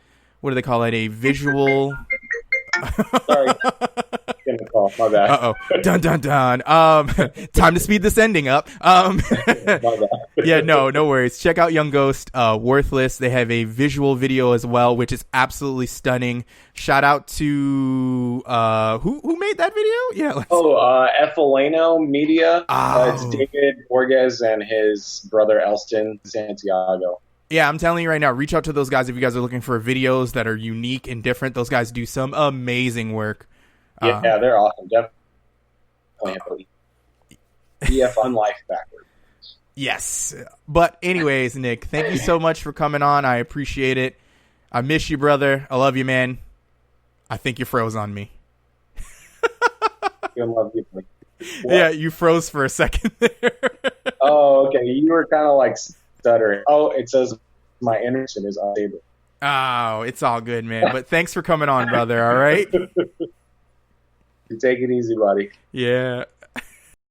A: do they call it? A visual...
C: Sorry. Getting a call. My bad.
A: Dun dun dun. Time to speed this ending up.
C: My bad.
A: Yeah, no worries. Check out Young Ghost, Worthless. They have a visual video as well, which is absolutely stunning. Shout out to who made that video? Yeah.
C: Effeleno Media.
A: Oh.
C: It's David Borges and his brother Elston Santiago.
A: Yeah, I'm telling you right now, reach out to those guys if you guys are looking for videos that are unique and different. Those guys do some amazing work.
C: Yeah, they're awesome. Definitely. EF on life backwards.
A: Yes. But anyways, Nick, thank you so much for coming on. I appreciate it. I miss you, brother. I love you, man. I think you froze on me.
C: I love you. What?
A: Yeah, you froze for a second there.
C: Oh, okay. You were kind of like stuttering. Oh, it says my internet is unstable.
A: Oh, it's all good, man. But thanks for coming on, brother. All right.
C: You take it easy, buddy.
A: Yeah.